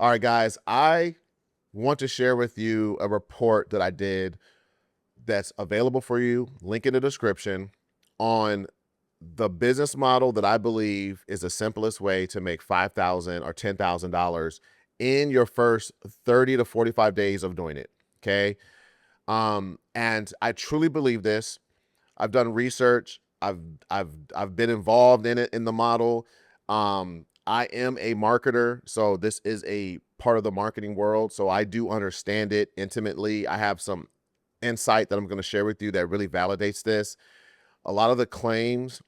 All right, guys, I want to share with you a report that I did that's available for you, link in the description, on the business model that I believe is the simplest way to make $5,000 or $10,000 in your first 30 to 45 days of doing it. Okay. And I truly believe this. I've done research. I've been involved in it, in the model. I am a marketer, so this is a part of the marketing world. So I do understand it intimately. I have some insight that I'm going to share with you that really validates this. A lot of the claims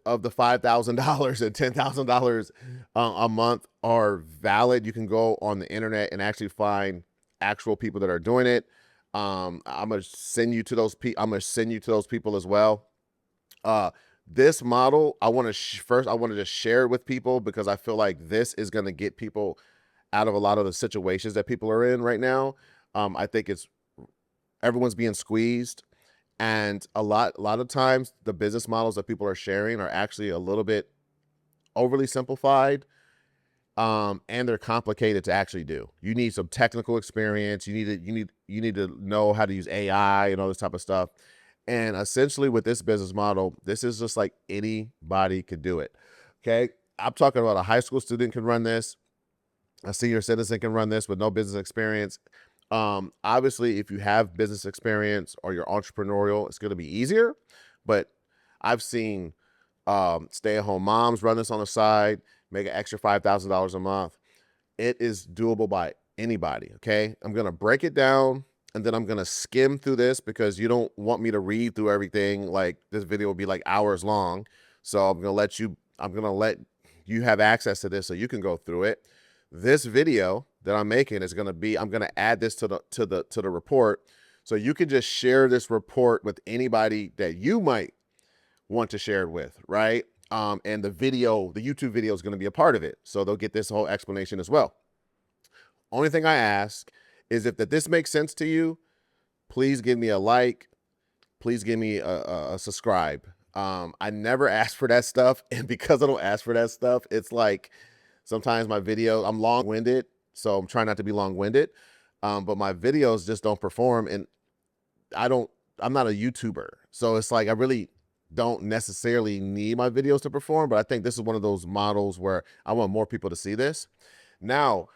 of the $5,000 and $10,000 a month are valid. You can go on the internet and actually find actual people that are doing it. I'm gonna send you to those people. I'm gonna send you to those people as well. This model, I want to first, I want to just share it with people because I feel like this is going to get people out of a lot of the situations that people are in right now. I think everyone's being squeezed, and a lot of times the business models that people are sharing are actually a little bit overly simplified, and they're complicated to actually do. You need some technical experience. You need to know how to use AI and all this type of stuff. And essentially with this business model, this is just like anybody could do it. Okay. I'm talking about a high school student can run this. A senior citizen can run this with no business experience. Obviously, if you have business experience or you're entrepreneurial, it's going to be easier. But I've seen stay-at-home moms run this on the side, make an extra $5,000 a month. It is doable by anybody. Okay. I'm going to break it down and then I'm going to skim through this because you don't want me to read through everything. Like, this video will be like hours long. So I'm going to let you have access to this so you can go through it. This video that I'm making is going to be, I'm going to add this to the report. So you can just share this report with anybody that you might want to share it with. Right. And the YouTube video is going to be a part of it. So they'll get this whole explanation as well. Only thing I ask is if this makes sense to you, please give me a like. Please give me a subscribe. I never ask for that stuff. And because I don't ask for that stuff, it's like sometimes my video, I'm long-winded. So I'm trying not to be long-winded. But my videos just don't perform. And I'm not a YouTuber. So it's like, I really don't necessarily need my videos to perform, but I think this is one of those models where I want more people to see this. Now,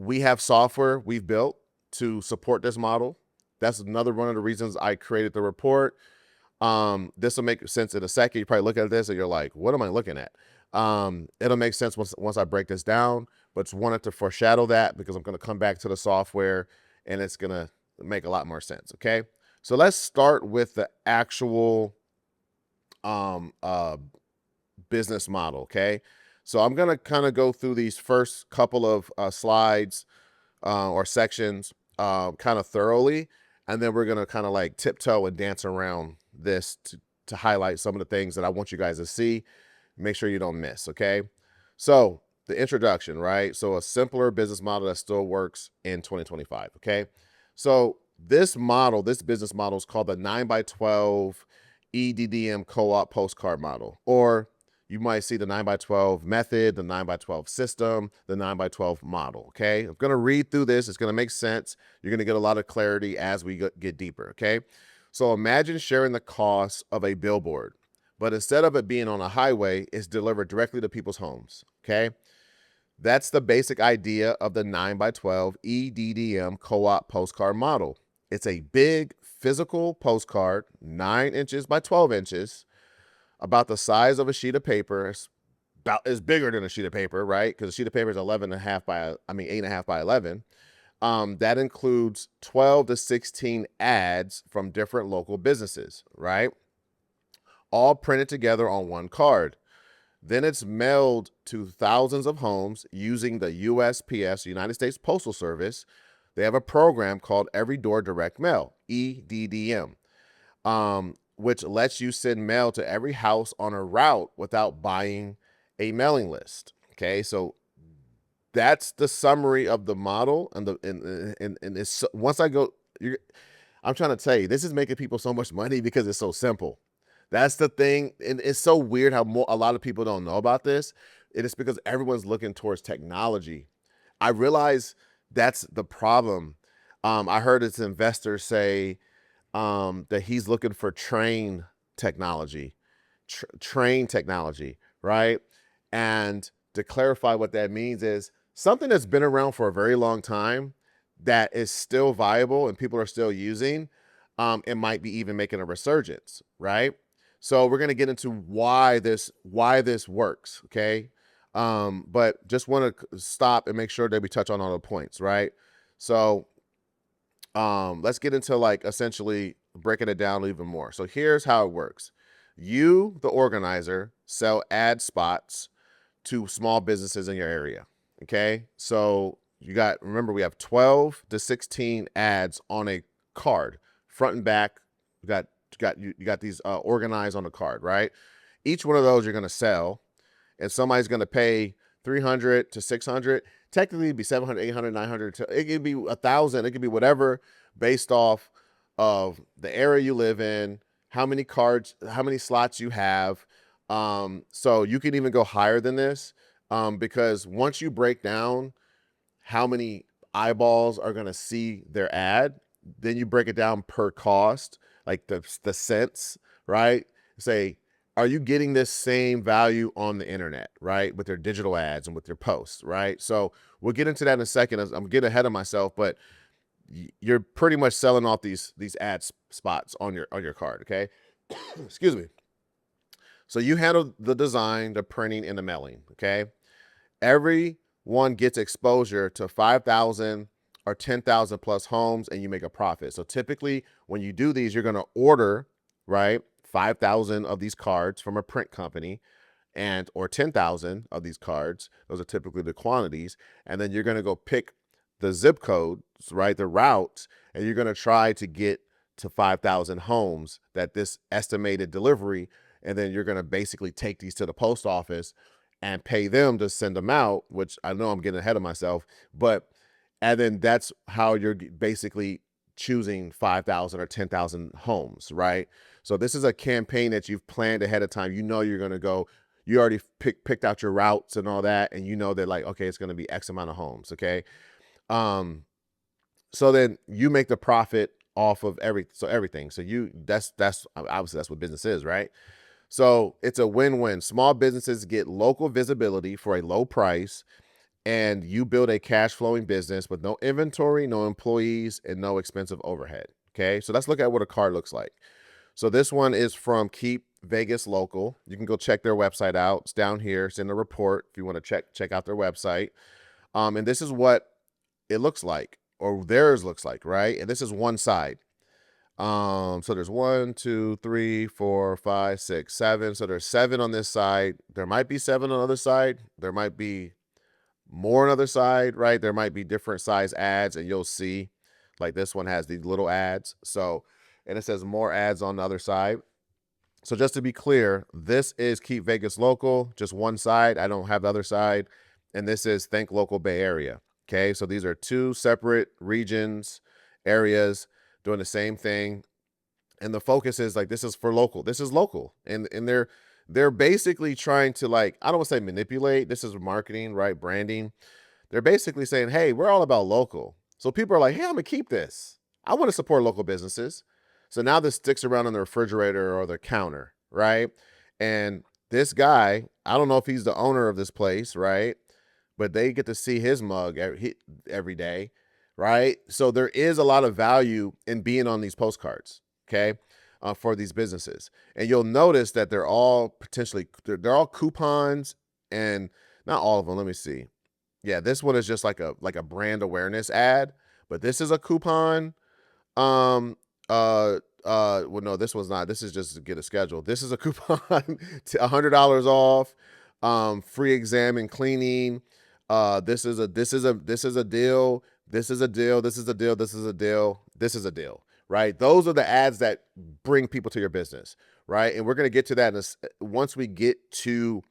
we have software we've built to support this model. That's another one of the reasons I created the report. This will make sense in a second. You probably look at this and you're like, what am I looking at? It'll make sense once I break this down, but just wanted to foreshadow that because I'm going to come back to the software and it's going to make a lot more sense. Okay. So let's start with the actual, business model. Okay. So I'm going to kind of go through these first couple of slides or sections kind of thoroughly. And then we're going to kind of like tiptoe and dance around this to highlight some of the things that I want you guys to see. Make sure you don't miss. Okay. So the introduction, right? So a simpler business model that still works in 2025. Okay. So this business model is called the 9x12 EDDM co-op postcard model, or you might see the 9x12 method, the 9x12 system, the 9x12 model. Okay. I'm going to read through this. It's going to make sense. You're going to get a lot of clarity as we get deeper. Okay. So imagine sharing the cost of a billboard, but instead of it being on a highway, it's delivered directly to people's homes. Okay. That's the basic idea of the 9x12 EDDM co-op postcard model. It's a big physical postcard, 9 inches by 12 inches, about the size of a sheet of paper. It's bigger than a sheet of paper, right? Because a sheet of paper is 8.5 by 11. That includes 12 to 16 ads from different local businesses, right? All printed together on one card. Then it's mailed to thousands of homes using the USPS, United States Postal Service. They have a program called Every Door Direct Mail, EDDM, which lets you send mail to every house on a route without buying a mailing list. Okay, so that's the summary of the model. And it's, once I go, I'm trying to tell you, this is making people so much money because it's so simple. That's the thing. And it's so weird how a lot of people don't know about this. It is because everyone's looking towards technology I realize that's the problem. I heard this investor say that he's looking for technology, train technology, right? And to clarify what that means is something that's been around for a very long time that is still viable and people are still using. It might be even making a resurgence, right? So we're going to get into why this works, okay? But just want to stop and make sure that we touch on all the points, right? So let's get into like essentially breaking it down even more. So here's how it works. You, the organizer, sell ad spots to small businesses in your area. Okay. So remember, we have 12 to 16 ads on a card, front and back. You got these organized on the card, right? Each one of those you're going to sell, and somebody's going to pay 300 to 600. Technically, it'd be 700, 800, 900. It could be 1,000. It could be whatever, based off of the area you live in, how many cards, how many slots you have. So you can even go higher than this, because once you break down how many eyeballs are going to see their ad, then you break it down per cost, like the cents, right? Say, are you getting this same value on the internet, right? With their digital ads and with your posts, right? So we'll get into that in a second. I'm getting ahead of myself, but you're pretty much selling off these ad spots on your card, okay? Excuse me. So you handle the design, the printing, and the mailing, okay? Everyone gets exposure to 5,000 or 10,000 plus homes, and you make a profit. So typically when you do these, you're going to order, right, 5,000 of these cards from a print company, or 10,000 of these cards. Those are typically the quantities. And then you're going to go pick the zip codes, right, the routes, and you're going to try to get to 5,000 homes that this estimated delivery. And then you're going to basically take these to the post office and pay them to send them out, which I know I'm getting ahead of myself, and then that's how you're basically choosing 5,000 or 10,000 homes, right? So this is a campaign that you've planned ahead of time. You know you're going to go, you already picked out your routes and all that, and you know that, like, okay, it's going to be X amount of homes, okay? So then you make the profit off of everything. So that's obviously that's what business is, right? So it's a win-win. Small businesses get local visibility for a low price, and you build a cash flowing business with no inventory, no employees, and no expensive overhead. Okay, so let's look at what a card looks like. So this one is from Keep Vegas Local. You can go check their website out. It's down here. It's in the report if you want to check out their website. And this is what it looks like, or theirs looks like, right? And this is one side. So there's 1, 2, 3, 4, 5, 6, 7. So there's 7 on this side. There might be 7 on the other side. There might be more on the other side, right? There might be different size ads, and you'll see, like, this one has these little ads. So, and it says more ads on the other side. So just to be clear, this is Keep Vegas Local, just one side. I don't have the other side. And this is Think Local Bay Area. Okay, so these are 2 separate regions, areas, doing the same thing. And the focus is, like, this is for local. This is local. And they're basically trying to, like, I don't want to say manipulate. This is marketing, right? Branding. They're basically saying, hey, we're all about local. So people are like, hey, I'm gonna keep this. I want to support local businesses. So now this sticks around on the refrigerator or the counter, right? And this guy, I don't know if he's the owner of this place, right? But they get to see his mug every day, right? So there is a lot of value in being on these postcards, okay, for these businesses. And you'll notice that they're all they're all coupons, and not all of them. Let me see. Yeah, this one is just like a brand awareness ad, but this is a coupon. Well, no, this one's not. This is just to get a schedule. This is a coupon to $100 off, free exam and cleaning. This is a deal. This is a deal. This is a deal. This is a deal. This is a deal. This is a deal. Right? Those are the ads that bring people to your business, right? And we're going to get to that once we get to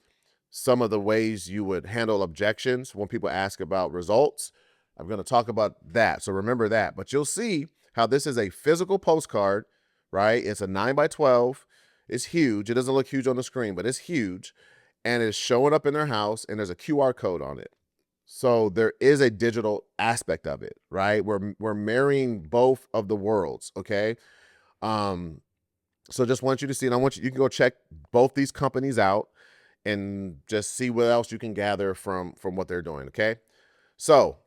some of the ways you would handle objections when people ask about results. I'm going to talk about that. So remember that. But you'll see how this is a physical postcard, right? It's a 9x12. It's huge. It doesn't look huge on the screen, but it's huge. And it's showing up in their house, and there's a QR code on it. So there is a digital aspect of it, right? We're marrying both of the worlds, okay? Um, so just want you to see, and I want you can go check both these companies out and just see what else you can gather from what they're doing, okay? So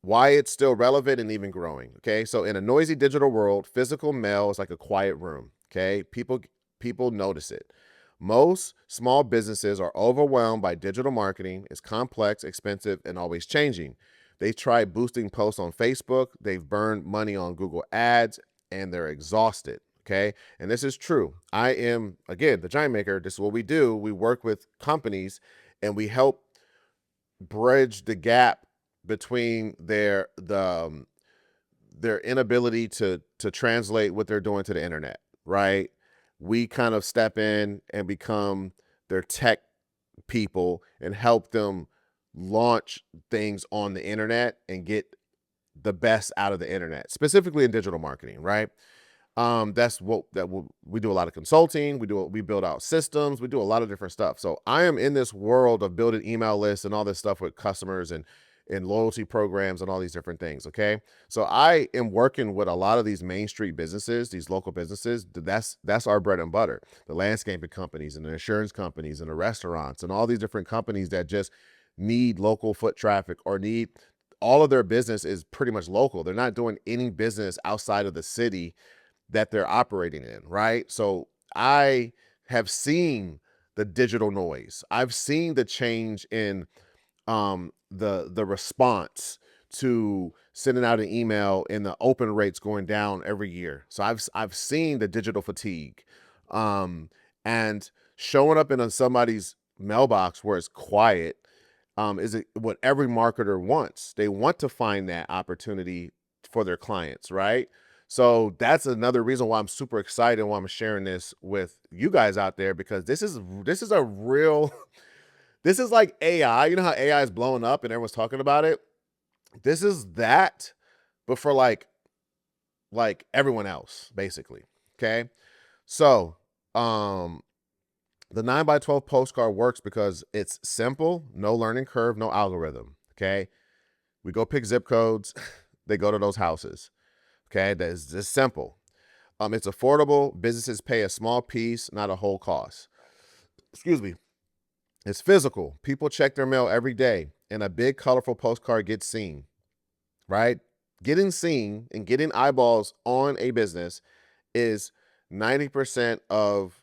why it's still relevant and even growing, okay? So in a noisy digital world, physical mail is like a quiet room, okay? People notice it. Most small businesses are overwhelmed by digital marketing. It's complex, expensive, and always changing. They tried boosting posts on Facebook, they've burned money on Google Ads, and they're exhausted. Okay. And this is true. I am, again, the giant maker. This is what we do. We work with companies and we help bridge the gap between their inability to translate what they're doing to the internet, right? We kind of step in and become their tech people and help them launch things on the internet and get the best out of the internet, specifically in digital marketing, right? That's what we do. A lot of consulting. We build out systems. We do a lot of different stuff. So I am in this world of building email lists and all this stuff with customers and loyalty programs and all these different things. Okay. So I am working with a lot of these Main Street businesses, these local businesses. That's our bread and butter. The landscaping companies and the insurance companies and the restaurants and all these different companies that just need local foot traffic or need all of their business is pretty much local. They're not doing any business outside of the city that they're operating in, right? So I have seen the digital noise. I've seen the change in the response to sending out an email and the open rates going down every year. So I've seen the digital fatigue. And showing up in somebody's mailbox where it's quiet is what every marketer wants. They want to find that opportunity for their clients, right? So that's another reason why I'm super excited and why I'm sharing this with you guys out there, because this is a real this is like AI. You know how AI is blowing up and everyone's talking about it? This is that, but for like everyone else, basically. Okay. So the 9x12 postcard works because it's simple, no learning curve, no algorithm. Okay. We go pick zip codes, they go to those houses. Okay, that's just simple. It's affordable. Businesses pay a small piece, not a whole cost. Excuse me. It's physical. People check their mail every day, and a big, colorful postcard gets seen, right? Getting seen and getting eyeballs on a business is 90% of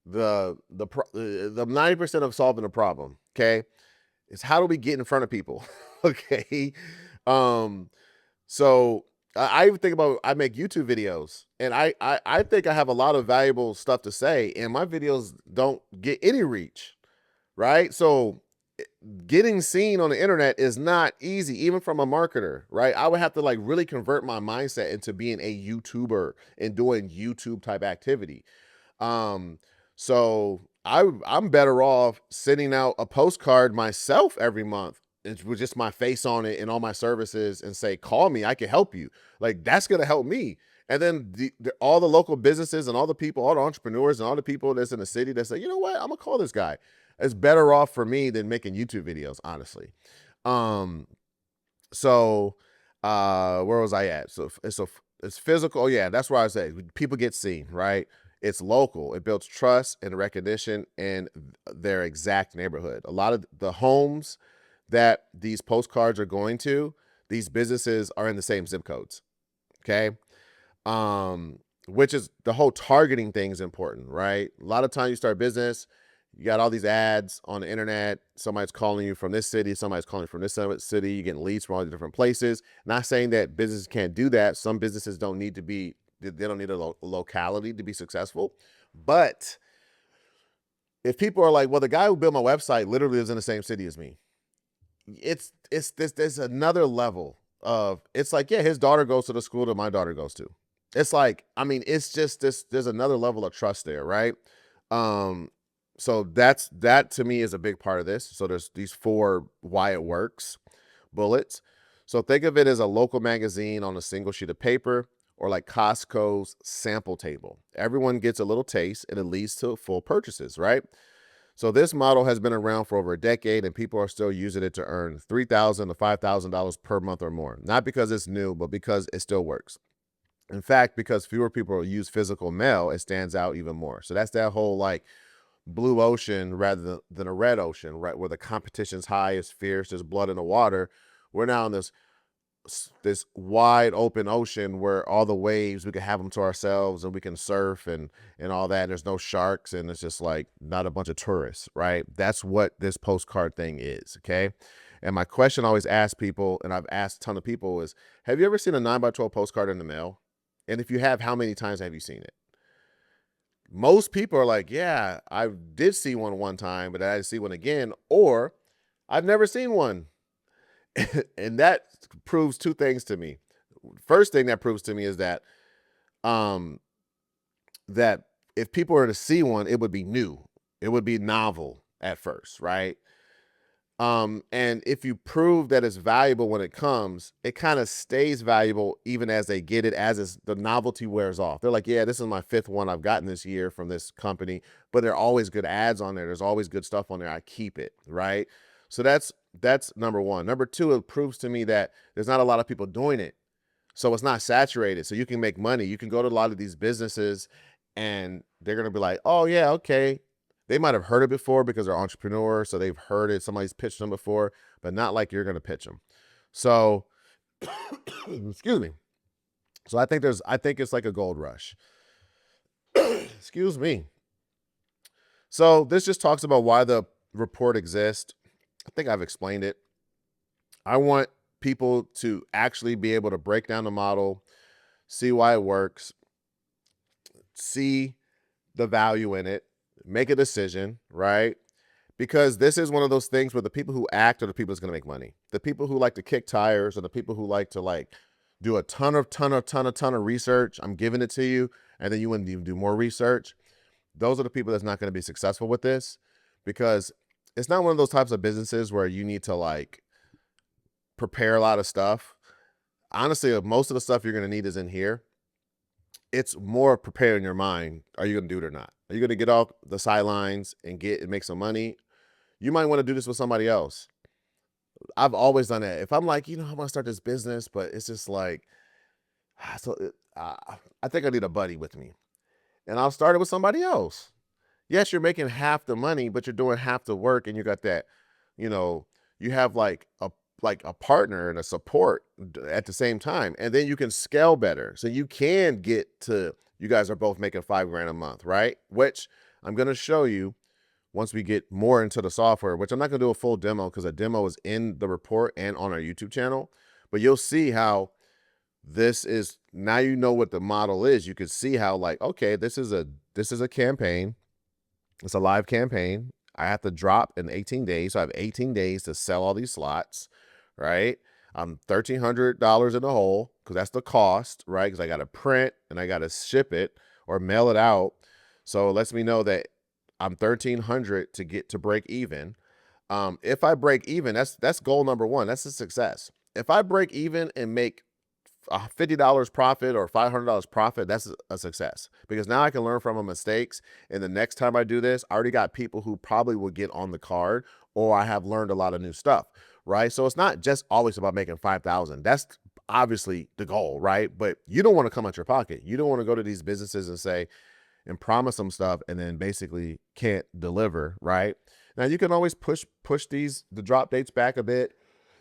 the 90% of solving a problem. Okay, it's how do we get in front of people? Okay, um, so I even think about, I make YouTube videos and I think I have a lot of valuable stuff to say and my videos don't get any reach, right? So getting seen on the internet is not easy, even from a marketer, right? I would have to like really convert my mindset into being a YouTuber and doing YouTube type activity. Um, so I'm better off sending out a postcard myself every month. It's with just my face on it and all my services and say, call me, I can help you. Like that's going to help me. And then all the local businesses and all the people, all the entrepreneurs and all the people that's in the city that say, you know what, I'm gonna call this guy. It's better off for me than making YouTube videos, honestly. Um, so where was I at? So it's physical. Oh yeah, that's where I say people get seen, right? It's local. It builds trust and recognition in their exact neighborhood. A lot of the homes that these postcards are going to, these businesses are in the same zip codes. Okay. Which is the whole targeting thing is important, right? A lot of times you start a business, you got all these ads on the internet. Somebody's calling you from this city. Somebody's calling you from this city. You're getting leads from all the different places. Not saying that businesses can't do that. Some businesses don't need to be, they don't need a locality to be successful. But if people are like, well, the guy who built my website literally lives in the same city as me. There's another level of, it's like, yeah, his daughter goes to the school that my daughter goes to. It's like, I mean, it's just this, there's another level of trust there, right? So that to me is a big part of this. So there's these 4 why it works bullets. So think of it as a local magazine on a single sheet of paper, or like Costco's sample table. Everyone gets a little taste and it leads to full purchases, right? So this model has been around for over a decade, and people are still using it to earn $3,000 to $5,000 per month or more. Not because it's new, but because it still works. In fact, because fewer people use physical mail, it stands out even more. So that's that whole like blue ocean rather than a red ocean, right? Where the competition's high, it's fierce, there's blood in the water. We're now in this wide open ocean where all the waves, we can have them to ourselves and we can surf and all that. And there's no sharks and it's just like not a bunch of tourists, right? That's what this postcard thing is, okay? And my question I always ask people, and I've asked a ton of people, is have you ever seen a 9x12 postcard in the mail? And if you have, how many times have you seen it? Most people are like, yeah, I did see one time, but I didn't see one again, or I've never seen one. And that proves two things to me. First thing that proves to me is that um that if people were to see one, it would be new. It would be novel at first, right? And if you prove that it's valuable when it comes, it kind of stays valuable even as they get it, as the novelty wears off. They're like, yeah, this is my fifth one I've gotten this year from this company, but there are always good ads on there. There's always good stuff on there. I keep it, right? So that's number one. Number two, it proves to me that there's not a lot of people doing it. So it's not saturated. So you can make money. You can go to a lot of these businesses and they're going to be like, oh, yeah, okay. They might have heard it before because they're entrepreneurs. So they've heard it. Somebody's pitched them before, but not like you're going to pitch them. So, excuse me. So I think it's like a gold rush. Excuse me. So this just talks about why the report exists. I think I've explained it. I want people to actually be able to break down the model, see why it works, see the value in it, make a decision, right? Because this is one of those things where the people who act are the people that's going to make money. The people who like to kick tires or the people who like to like do a ton of research. I'm giving it to you. And then you wouldn't even do more research. Those are the people that's not going to be successful with this, because it's not one of those types of businesses where you need to like prepare a lot of stuff. Honestly, most of the stuff you're going to need is in here. It's more preparing your mind. Are you going to do it or not? Are you going to get off the sidelines and make some money? You might want to do this with somebody else. I've always done that. If I'm like, I want to start this business, but it's just like, I think I need a buddy with me, and I'll start it with somebody else. Yes, you're making half the money, but you're doing half the work, and you got that, you have like a partner and a support at the same time, and then you can scale better. So you can get to, you guys are both making $5,000 a month, right? Which I'm going to show you once we get more into the software, which I'm not going to do a full demo because a demo is in the report and on our YouTube channel, but you'll see how this is, now you know what the model is. You can see how like, okay, this is a campaign. It's a live campaign. I have to drop in 18 days. So I have 18 days to sell all these slots, right? I'm $1,300 in the hole because that's the cost, right? Because I got to print and I got to ship it or mail it out. So it lets me know that I'm $1,300 to get to break even. If I break even, that's goal number one. That's a success. If I break even and make $50 profit or $500 profit, that's a success, because now I can learn from my mistakes. And the next time I do this, I already got people who probably will get on the card, or I have learned a lot of new stuff, right? So it's not just always about making 5,000. That's obviously the goal, right? But you don't want to come out your pocket. You don't want to go to these businesses and say, and promise them stuff and then basically can't deliver, right? Now you can always push the drop dates back a bit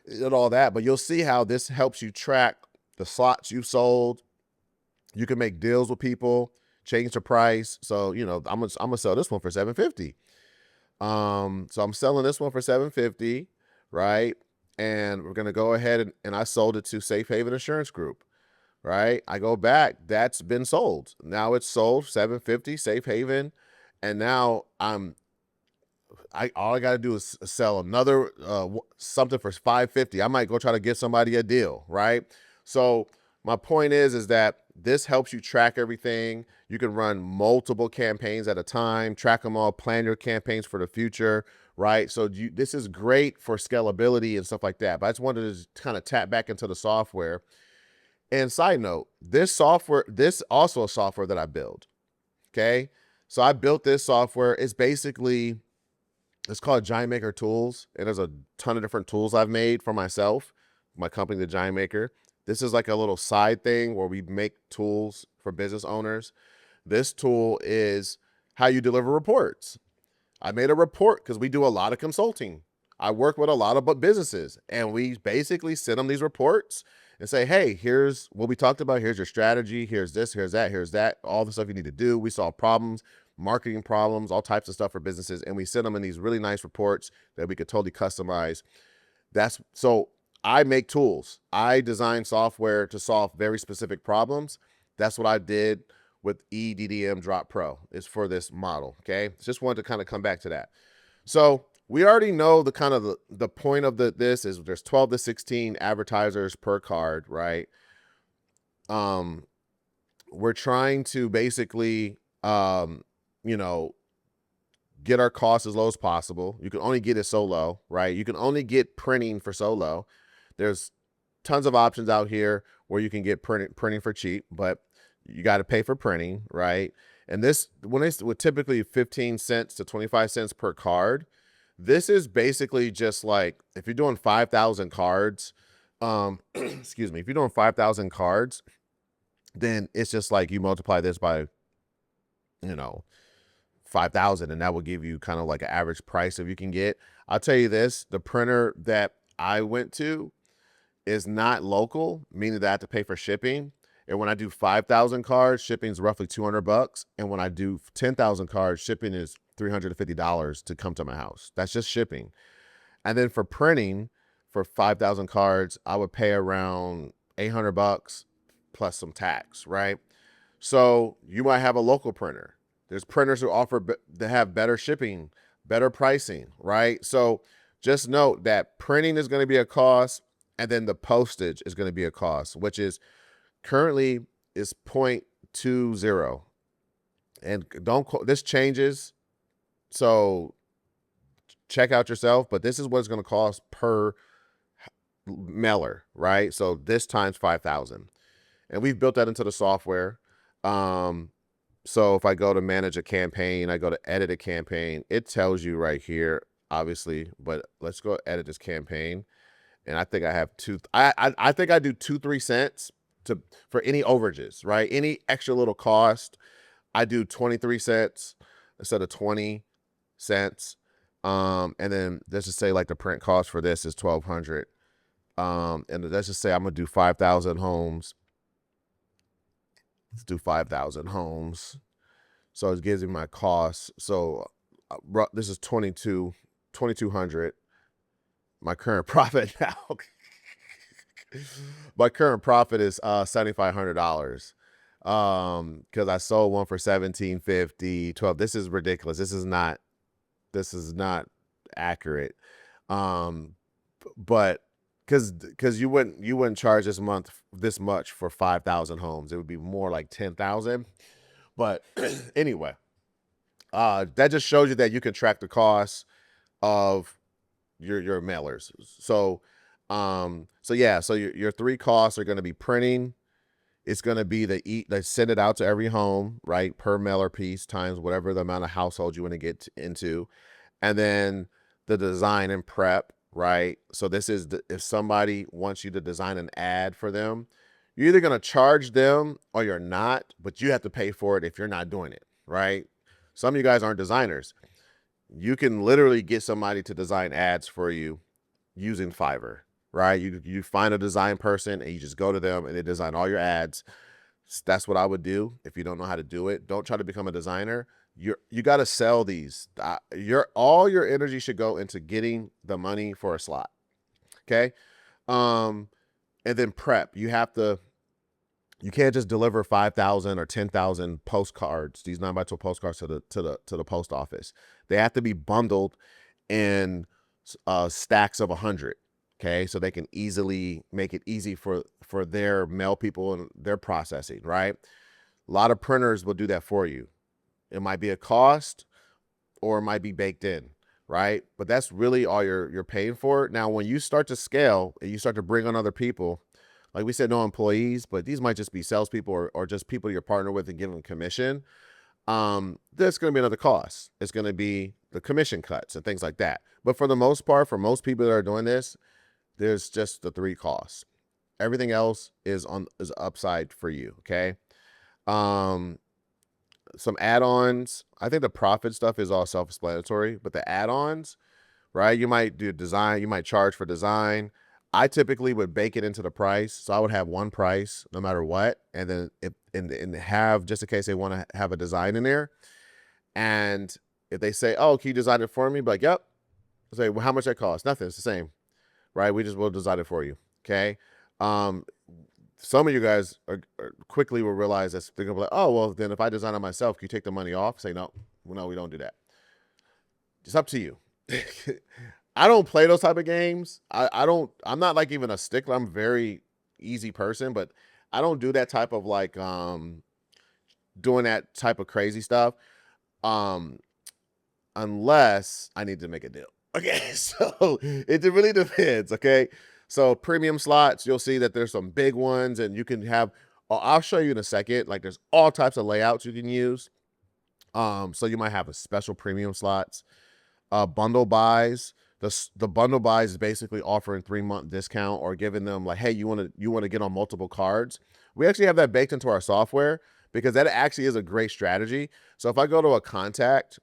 and all that, but you'll see how this helps you track the slots you've sold. You can make deals with people, change the price. So, I'm gonna sell this one for $750. So I'm selling this one for $750, right? And we're gonna go ahead and I sold it to Safe Haven Insurance Group, right? I go back, that's been sold. Now it's sold $750, Safe Haven, and now all I got to do is sell another something for $550. I might go try to get somebody a deal, right? So my point is that this helps you track everything. You can run multiple campaigns at a time, track them all, plan your campaigns for the future, right? So this is great for scalability and stuff like that. But I just wanted to kind of tap back into the software. And side note, this also a software that I build. Okay. So I built this software. It's basically It's called Giant Maker Tools, and there's a ton of different tools I've made for myself, my company, the Giant Maker. This is like a little side thing where we make tools for business owners. This tool is how you deliver reports. I made a report because we do a lot of consulting. I work with a lot of businesses, and we basically send them these reports and say, hey, here's what we talked about. Here's your strategy. Here's this, here's that, all the stuff you need to do. We solve problems, marketing problems, all types of stuff for businesses. And we send them in these really nice reports that we could totally customize. So I make tools. I design software to solve very specific problems. That's what I did with EDDM Drop Pro, is for this model. Okay. Just wanted to kind of come back to that. So we already know the kind of the point of this is there's 12 to 16 advertisers per card, right? We're trying to basically, you know, get our costs as low as possible. You can only get it so low, right? You can only get printing for so low. There's tons of options out here where you can get printing for cheap, but you got to pay for printing, right? And this, when it's with typically 15 cents to 25 cents per card, this is basically just like, if you're doing 5,000 cards, excuse me, if you're doing 5,000 cards, then it's just like you multiply this by, 5,000, and that will give you kind of like an average price if you can get. I'll tell you this, the printer that I went to is not local, meaning that I have to pay for shipping. And when I do 5,000 cards, shipping is roughly $200. And when I do 10,000 cards, shipping is $350 to come to my house. That's just shipping. And then for printing, for 5,000 cards, I would pay around $800 plus some tax, right? So you might have a local printer. There's printers who that have better shipping, better pricing, right? So just note that printing is going to be a cost, and then the postage is going to be a cost, which is currently is 0.20. And this changes, so check out yourself, but this is what it's going to cost per mailer, right? So this times 5,000, and we've built that into the software. So if I go to manage a campaign, I go to edit a campaign, it tells you right here, obviously, but let's go edit this campaign. And I think I have I think I do 2-3 cents for any overages, right? Any extra little cost, I do 23 cents instead of 20 cents. And then let's just say like the print cost for this is 1,200. And let's just say I'm gonna do 5,000 homes. Let's do 5,000 homes. So it gives me my cost. So this is 2,200. My current profit now. My current profit is $7,500. Because I sold one for $1,750, $12. This is ridiculous. This is not accurate. But because you wouldn't charge this much for 5,000 homes. It would be more like 10,000. But anyway, that just shows you that you can track the costs of your mailers. So your three costs are going to be printing. It's going to be they send it out to every home, right? Per mailer piece times whatever the amount of households you want to get into. And then the design and prep, right? So this is if somebody wants you to design an ad for them, you're either going to charge them or you're not, but you have to pay for it if you're not doing it, right? Some of you guys aren't designers. You can literally get somebody to design ads for you using Fiverr, right? You find a design person and you just go to them and they design all your ads. That's what I would do if you don't know how to do it. Don't try to become a designer. You got to sell these. All your energy should go into getting the money for a slot. Okay. And then prep. You can't just deliver 5,000 or 10,000 postcards, these 9x12 postcards to the post office. They have to be bundled in stacks of 100. Okay, so they can easily make it easy for their mail people and their processing, right? A lot of printers will do that for you. It might be a cost or it might be baked in, right? But that's really all you're paying for. Now, when you start to scale and you start to bring on other people, like we said, no employees, but these might just be salespeople or just people you're partner with and give them commission. there's going to be another cost. It's going to be the commission cuts and things like that. But for the most part, for most people that are doing this, there's just the 3 costs. Everything else is upside for you. Okay. Um, some add-ons. I think the profit stuff is all self-explanatory, but the add-ons, right? You might do design, you might charge for design. I typically would bake it into the price. So I would have one price no matter what. And then and have, just in case they want to have a design in there. And if they say, oh, can you design it for me? Be like, yep. I say, well, how much that costs? Nothing. It's the same, right? We just will design it for you. Okay. Um, some of you guys are quickly will realize that they're gonna be like, oh, well, then if I design it myself, can you take the money off? Say, no, we don't do that. It's up to you. I don't play those type of games. I'm not like even a stickler. I'm a very easy person, but I don't do that type of like doing that type of crazy stuff. Um unless I need to make a deal. Okay. So it really depends. Okay. So premium slots, you'll see that there's some big ones and you can have, I'll show you in a second. Like there's all types of layouts you can use. So you might have a special premium slots, bundle buys. The bundle buys is basically offering 3-month discount or giving them like, hey, you want to get on multiple cards. We actually have that baked into our software because that actually is a great strategy. So if I go to a contact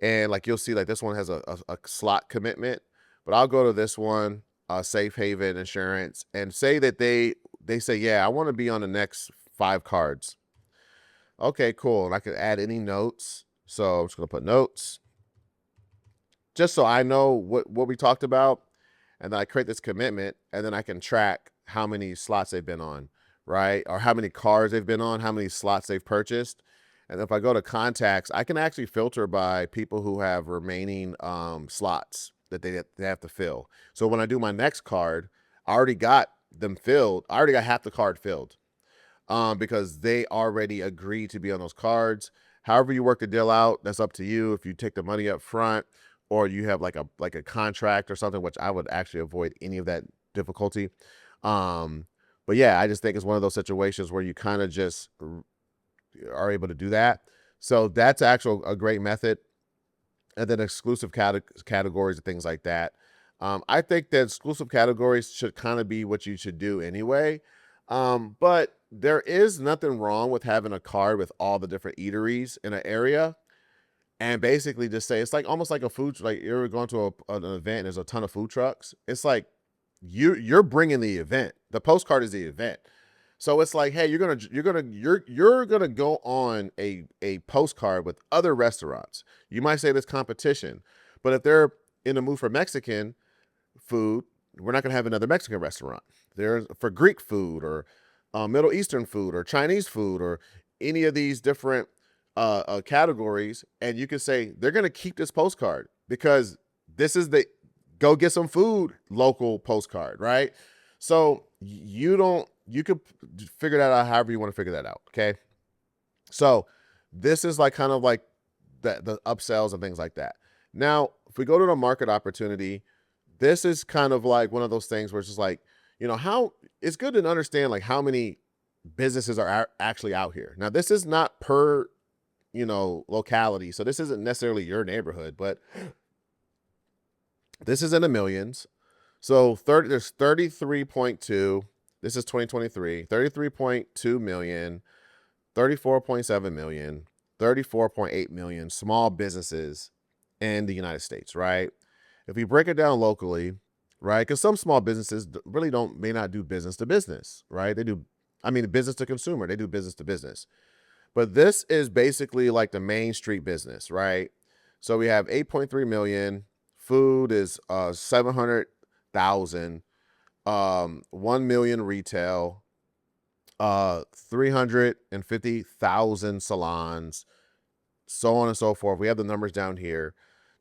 and like you'll see like this one has a slot commitment, but I'll go to this one, Safe Haven Insurance, and say that they say, yeah, I want to be on the next 5 cards. Okay, cool. And I can add any notes. So I'm just going to put notes just so I know what we talked about. And then I create this commitment and then I can track how many slots they've been on, right? Or how many cards they've been on, how many slots they've purchased. And if I go to contacts, I can actually filter by people who have remaining slots that they have to fill. So when I do my next card, I already got them filled. I already got half the card filled because they already agreed to be on those cards. However you work the deal out, that's up to you. If you take the money up front or you have like a contract or something, which I would actually avoid any of that difficulty. But yeah, I just think it's one of those situations where you kind of just are able to do that. So that's actually a great method. And then exclusive categories and things like that. I think that exclusive categories should kind of be what you should do anyway. But there is nothing wrong with having a card with all the different eateries in an area and basically just say, it's like almost like a food, like you're going to an event and there's a ton of food trucks. It's like you're bringing the event. The postcard is the event. So it's like, hey, you're gonna go on a postcard with other restaurants. You might say there's competition, but if they're in the mood for Mexican food, we're not gonna have another Mexican restaurant. There's for Greek food or Middle Eastern food or Chinese food or any of these different categories, and you can say they're gonna keep this postcard because this is the go get some food local postcard, right? So you could figure that out however you want to figure that out. Okay. So this is like kind of like the upsells and things like that. Now, if we go to the market opportunity, this is kind of like one of those things where it's just like, how it's good to understand like how many businesses are actually out here. Now, this is not per, locality. So this isn't necessarily your neighborhood, but this is in the millions. So there's 33.2. This is 2023, 33.2 million, 34.7 million, 34.8 million small businesses in the United States, right? If we break it down locally, right? Because some small businesses really may not do business to business, right? They do, business to consumer, they do business to business. But this is basically like the Main Street business, right? So we have 8.3 million, food is 700,000, 1 million retail, 350,000 salons, so on and so forth. We have the numbers down here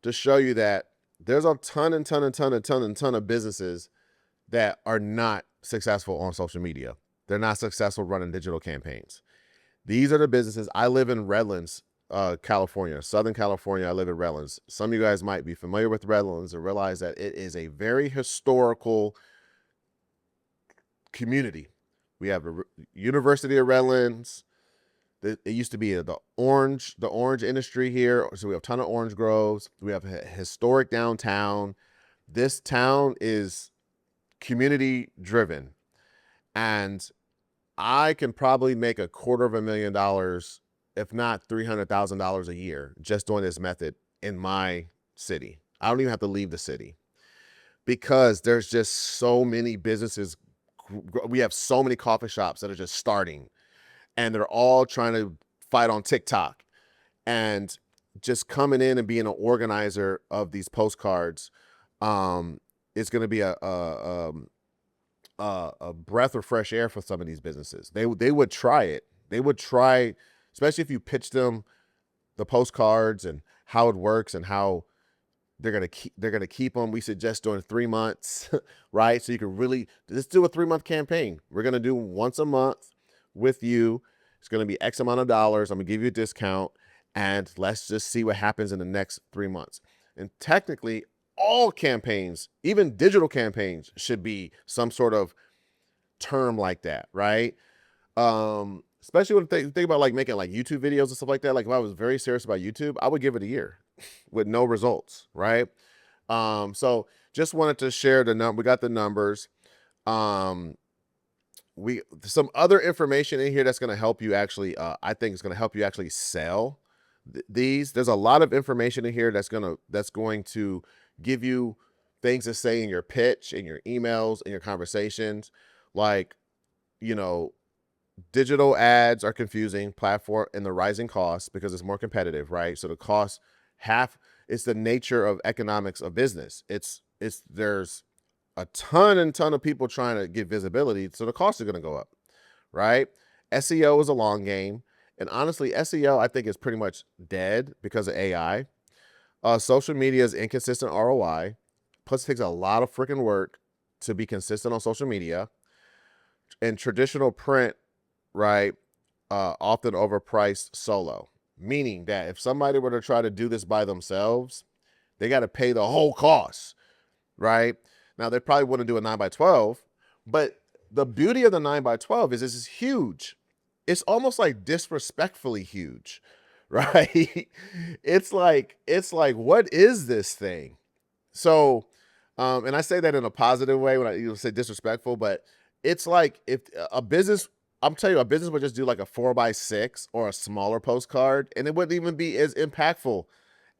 to show you that there's a ton of businesses that are not successful on social media. They're not successful running digital campaigns. These are the businesses. I live in Redlands, California, Southern California. I live in Redlands. Some of you guys might be familiar with Redlands and realize that it is a very historical community. We have a University of Redlands. It used to be the orange industry here. So we have a ton of orange groves. We have a historic downtown. This town is community driven, and I can probably make $250,000, if not $300,000 a year, just doing this method in my city. I don't even have to leave the city because there's just so many businesses. We have so many coffee shops that are just starting, and they're all trying to fight on TikTok, and just coming in and being an organizer of these postcards is going to be a breath of fresh air for some of these businesses. They would try it. They would try, especially if you pitch them the postcards and how it works and how they're gonna keep them. We suggest doing 3 months, right? So you can really just do a 3-month campaign. We're gonna do once a month with you. It's gonna be X amount of dollars. I'm gonna give you a discount, and let's just see what happens in the next 3 months. And technically, all campaigns, even digital campaigns, should be some sort of term like that, right? Especially when think about like making like YouTube videos and stuff like that. Like if I was very serious about YouTube, I would give it a year with no results, right? So just wanted to share the number. We got the numbers. Some other information in here that's going to help you actually, I think it's going to help you actually sell these. There's a lot of information in here that's going to give you things to say in your pitch, in your emails, in your conversations. Like, you know, digital ads are confusing platform and the rising costs because it's more competitive, right? So the cost it's the nature of economics of business. There's a ton of people trying to get visibility, so the costs are going to go up, right? SEO is a long game, and honestly, SEO I think is pretty much dead because of AI. Social media is inconsistent ROI, plus it takes a lot of freaking work to be consistent on social media, and traditional print, right, often overpriced solo, meaning that if somebody were to try to do this by themselves, they got to pay the whole cost, right? Now, they probably wouldn't do a 9x12, but the beauty of the 9x12 is this is huge. It's almost like disrespectfully huge, right? It's like, what is this thing? So, and I say that in a positive way when I say disrespectful, but it's like if a business, I'm telling you, a business would just do like a 4x6 or a smaller postcard, and it wouldn't even be as impactful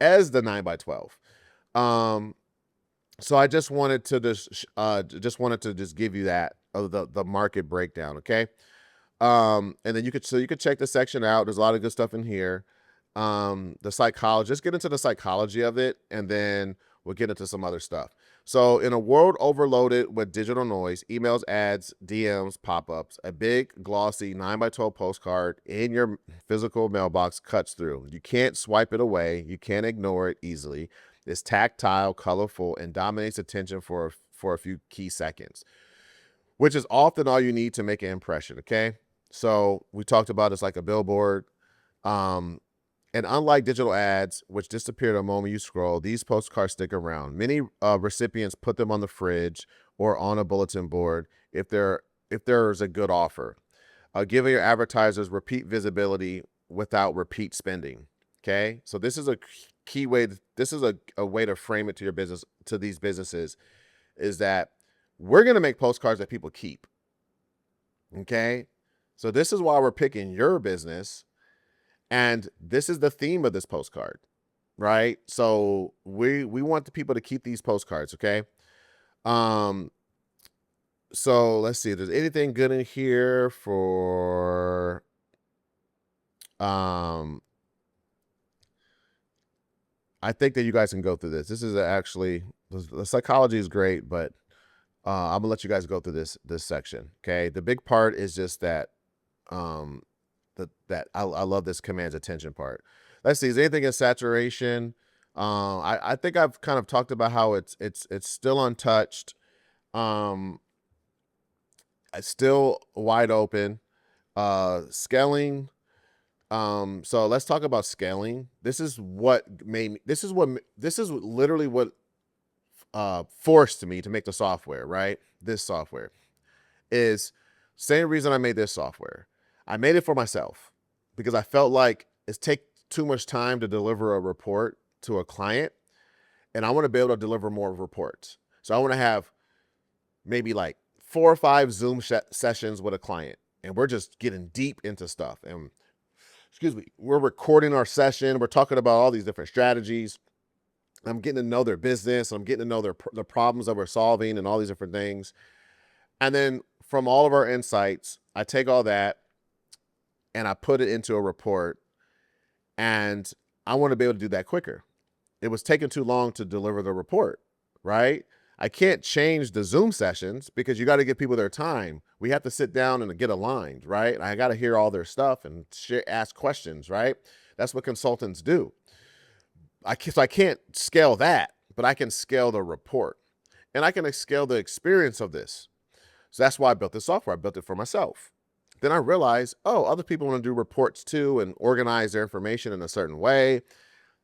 as the 9x12. So I just wanted to just give you that the market breakdown, okay? And then you could check the section out. There's a lot of good stuff in here. The psychology, just get into the psychology of it, and then we'll get into some other stuff. So in a world overloaded with digital noise, emails, ads, DMs, pop-ups, a big glossy 9x12 postcard in your physical mailbox cuts through. You can't swipe it away. You can't ignore it easily. It's tactile, colorful, and dominates attention for a few key seconds, which is often all you need to make an impression, okay? So we talked about it's like a billboard. And unlike digital ads, which disappear the moment you scroll, these postcards stick around. Many recipients put them on the fridge or on a bulletin board if there's a good offer, giving your advertisers repeat visibility without repeat spending. Okay, so this is a key way. This is a way to frame it to your business, to these businesses, is that we're going to make postcards that people keep. Okay, so this is why we're picking your business. And this is the theme of this postcard, right? So we want the people to keep these postcards, okay? So let's see if there's anything good in here for I think that you guys can go through this. This is actually, the psychology is great, but I'm gonna let you guys go through this section, okay? The big part is just that I love this commands attention part. Let's see, is there anything in saturation? I think I've kind of talked about how it's still untouched. It's still wide open. Scaling. So let's talk about scaling. This is literally what forced me to make the software, right? This software is same reason I made this software. I made it for myself. because I felt like it's take too much time to deliver a report to a client, and I want to be able to deliver more reports. So I want to have maybe like 4 or 5 Zoom sessions with a client, and we're just getting deep into stuff. And excuse me, we're recording our session. We're talking about all these different strategies. I'm getting to know their business. I'm getting to know the problems that we're solving and all these different things. And then from all of our insights, I take all that and I put it into a report. And I want to be able to do that quicker. It was taking too long to deliver the report, right? I can't change the Zoom sessions because you got to give people their time. We have to sit down and get aligned, right? I got to hear all their stuff and ask questions, right? That's what consultants do. So I can't scale that, but I can scale the report and I can scale the experience of this. So that's why I built this software. I built it for myself. Then I realized, oh, other people want to do reports too and organize their information in a certain way.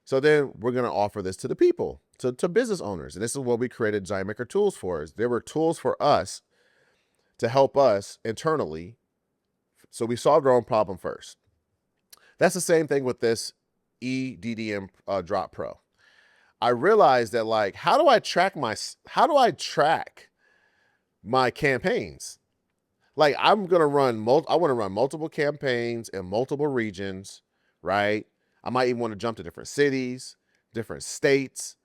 So then we're going to offer this to the people, to business owners. And this is what we created Giant Maker Tools for. There were tools for us to help us internally. So we solved our own problem first. That's the same thing with this EDDM Drop Pro. I realized that, like, how do I track my campaigns? Like, I want to run multiple campaigns in multiple regions, right? I might even want to jump to different cities, different states.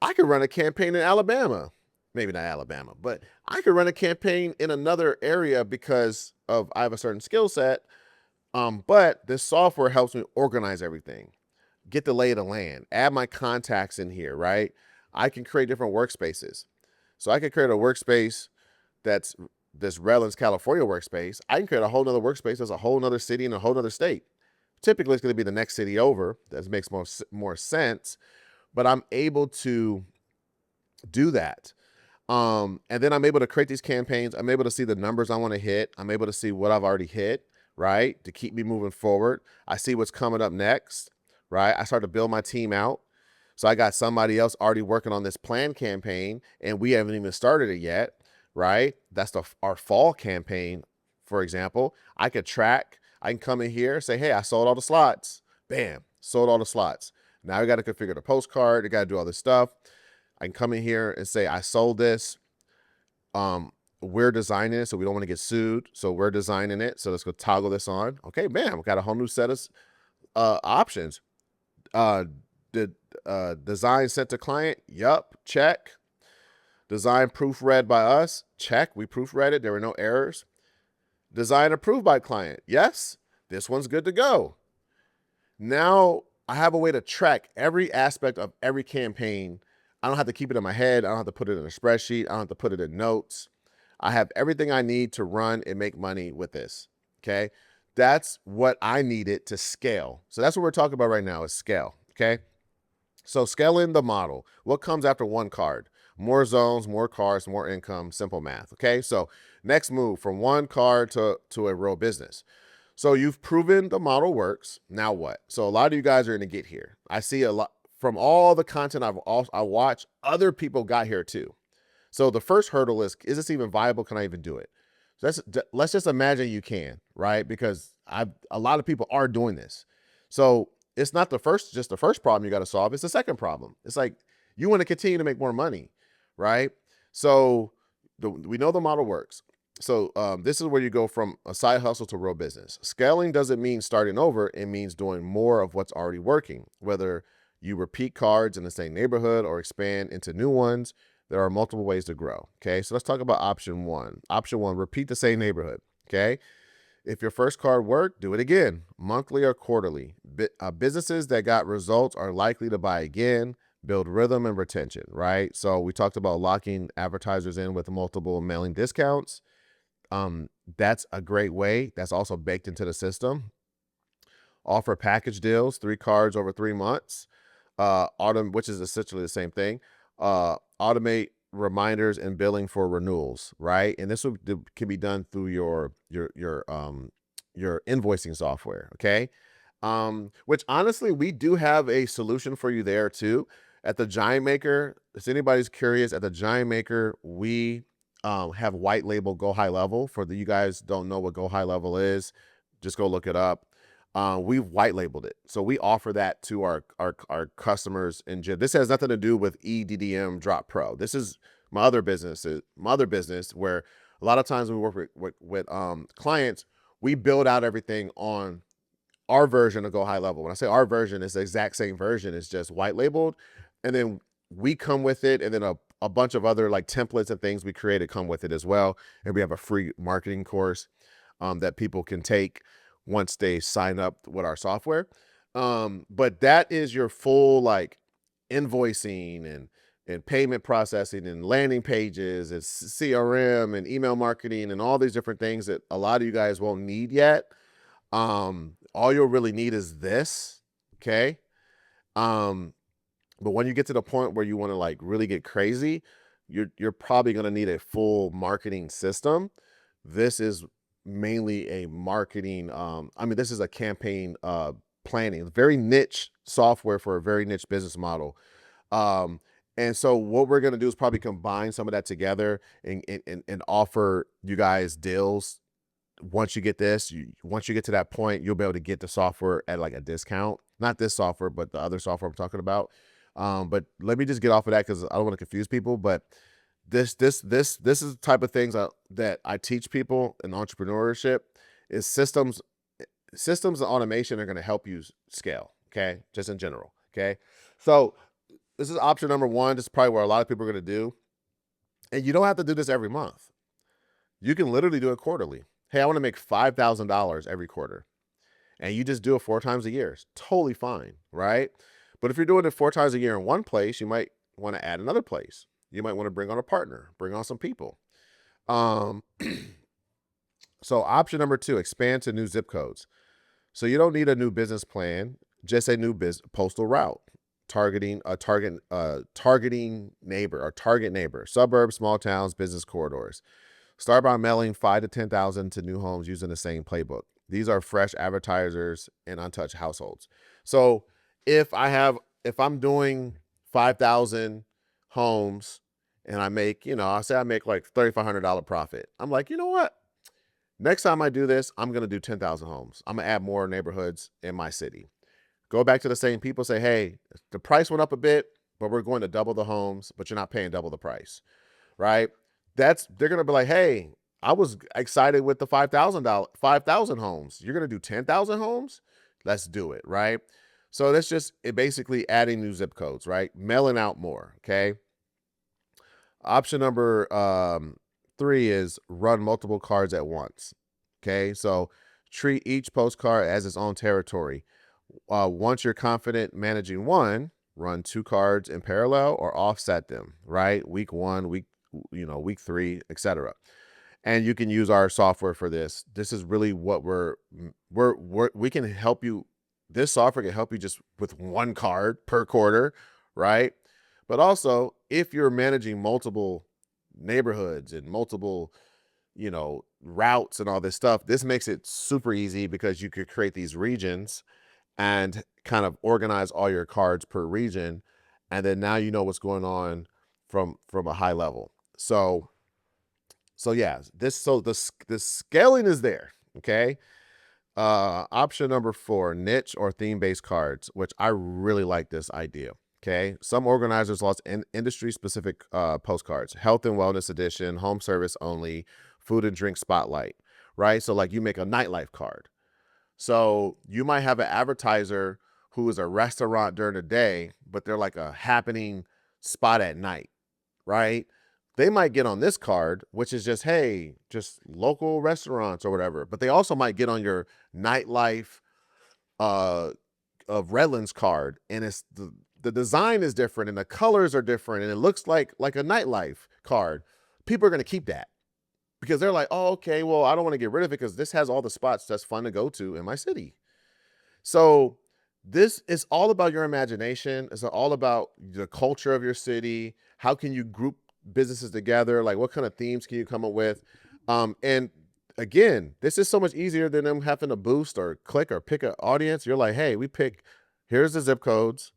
I could run a campaign in Alabama, maybe not Alabama, but I could run a campaign in another area because I have a certain skill set. But this software helps me organize everything, get the lay of the land, add my contacts in here, right? I can create different workspaces. So I can create a workspace that's this Redlands, California workspace. I can create a whole nother workspace that's a whole nother city in a whole nother state. Typically, it's going to be the next city over. That makes more sense. But I'm able to do that. And then I'm able to create these campaigns. I'm able to see the numbers I want to hit. I'm able to see what I've already hit, right? To keep me moving forward. I see what's coming up next, right? I start to build my team out. So I got somebody else already working on this planned campaign and we haven't even started it yet, right? That's our fall campaign, for example. I could track. I can come in here, say, hey, I sold all the slots. Bam, sold all the slots. Now I got to configure the postcard. I got to do all this stuff. I can come in here and say, I sold this. We're designing it, so we don't want to get sued. So we're designing it. So let's go toggle this on. Okay, bam, got a whole new set of options. Design sent to client. Yup, check. Design proofread by us. Check. We proofread it. There were no errors. Design approved by client. Yes, this one's good to go. Now I have a way to track every aspect of every campaign. I don't have to keep it in my head. I don't have to put it in a spreadsheet. I don't have to put it in notes. I have everything I need to run and make money with this. Okay. That's what I needed to scale. So that's what we're talking about right now is scale. Okay. So scaling the model. What comes after one card? More zones, more cards, more income, simple math. Okay. So next move from one card to a real business. So you've proven the model works. Now what? So a lot of you guys are going to get here. I see a lot from all the content I watch, other people got here too. So the first hurdle is this even viable? Can I even do it? So let's just imagine you can, right? Because a lot of people are doing this. So it's not just the first problem you got to solve. It's the second problem. It's like, you want to continue to make more money, right? So we know the model works. So this is where you go from a side hustle to real business. Scaling doesn't mean starting over. It means doing more of what's already working. Whether you repeat cards in the same neighborhood or expand into new ones, there are multiple ways to grow. Okay, so let's talk about option one. Option one, repeat the same neighborhood. Okay, if your first card worked, do it again, monthly or quarterly. Businesses that got results are likely to buy again, build rhythm and retention, right? So we talked about locking advertisers in with multiple mailing discounts. That's a great way. That's also baked into the system. Offer package deals, 3 cards over 3 months. Which is essentially the same thing. Automate reminders and billing for renewals, right? And this can be done through your invoicing software, okay? Which honestly, we do have a solution for you there too. At the Giant Maker, if anybody's curious, at the Giant Maker, we have white label Go High Level. For you guys don't know what Go High Level is, just go look it up. We've white labeled it. So we offer that to our customers in general. This has nothing to do with EDDM Drop Pro. This is my other business where a lot of times when we work with clients, we build out everything on our version of Go High Level. When I say our version, it's the exact same version. It's just white labeled. And then we come with it. And then a bunch of other like templates and things we created come with it as well. And we have a free marketing course that people can take once they sign up with our software. But that is your full like invoicing and payment processing and landing pages and CRM and email marketing and all these different things that a lot of you guys won't need yet. All you'll really need is this. Okay. But when you get to the point where you want to like really get crazy, you're probably going to need a full marketing system. This is mainly a marketing. This is a campaign planning, very niche software for a very niche business model. And so what we're going to do is probably combine some of that together and offer you guys deals. Once you get once you get to that point, you'll be able to get the software at like a discount. Not this software, but the other software I'm talking about. But let me just get off of that because I don't want to confuse people. But this is the type of things that I teach people in entrepreneurship is systems and automation are going to help you scale. Okay. Just in general. Okay. So this is option number one. This is probably where a lot of people are going to do. And you don't have to do this every month. You can literally do it quarterly. Hey, I want to make $5,000 every quarter. And you just do it 4 times a year. It's totally fine. Right. But if you're doing it 4 times a year in one place, you might want to add another place. You might want to bring on a partner, bring on some people. So option number 2, expand to new zip codes. So you don't need a new business plan, just a new postal route, targeting neighbor or target neighbor, suburbs, small towns, business corridors. Start by mailing 5 to 10,000 to new homes using the same playbook. These are fresh advertisers in untouched households. So if I'm doing 5,000 homes and I make, I say I make like $3,500 profit. I'm like, you know what? Next time I do this, I'm going to do 10,000 homes. I'm going to add more neighborhoods in my city. Go back to the same people, say, hey, the price went up a bit, but we're going to double the homes, but you're not paying double the price, right? They're going to be like, hey, I was excited with the $5,000 homes. You're going to do 10,000 homes? Let's do it, right? So that's just basically adding new zip codes, right? Mailing out more, okay? Option number 3 is run multiple cards at once, okay? So treat each postcard as its own territory. Once you're confident managing one, run 2 cards in parallel or offset them, right? Week 1, week 3, etc. And you can use our software for this. This is really what we can help you. This software can help you just with 1 card per quarter, right? But also, if you're managing multiple neighborhoods and multiple, routes and all this stuff, this makes it super easy because you could create these regions and kind of organize all your cards per region. And then now you know what's going on from a high level. So yeah, the scaling is there. Okay. Option number 4, niche or theme-based cards, which I really like this idea. Okay. Some organizers lost industry specific postcards, health and wellness edition, home service only, food and drink spotlight, right? So like you make a nightlife card. So you might have an advertiser who is a restaurant during the day, but they're like a happening spot at night, right? They might get on this card, which is just, hey, just local restaurants or whatever. But they also might get on your nightlife of Redlands card. And it's the design is different and the colors are different. And it looks like a nightlife card. People are going to keep that because they're like, oh, okay, well, I don't want to get rid of it because this has all the spots that's fun to go to in my city. So this is all about your imagination. It's all about the culture of your city. How can you group businesses together? Like what kind of themes can you come up with? And again, this is so much easier than them having to boost or click or pick an audience. You're like, hey, here's the zip codes.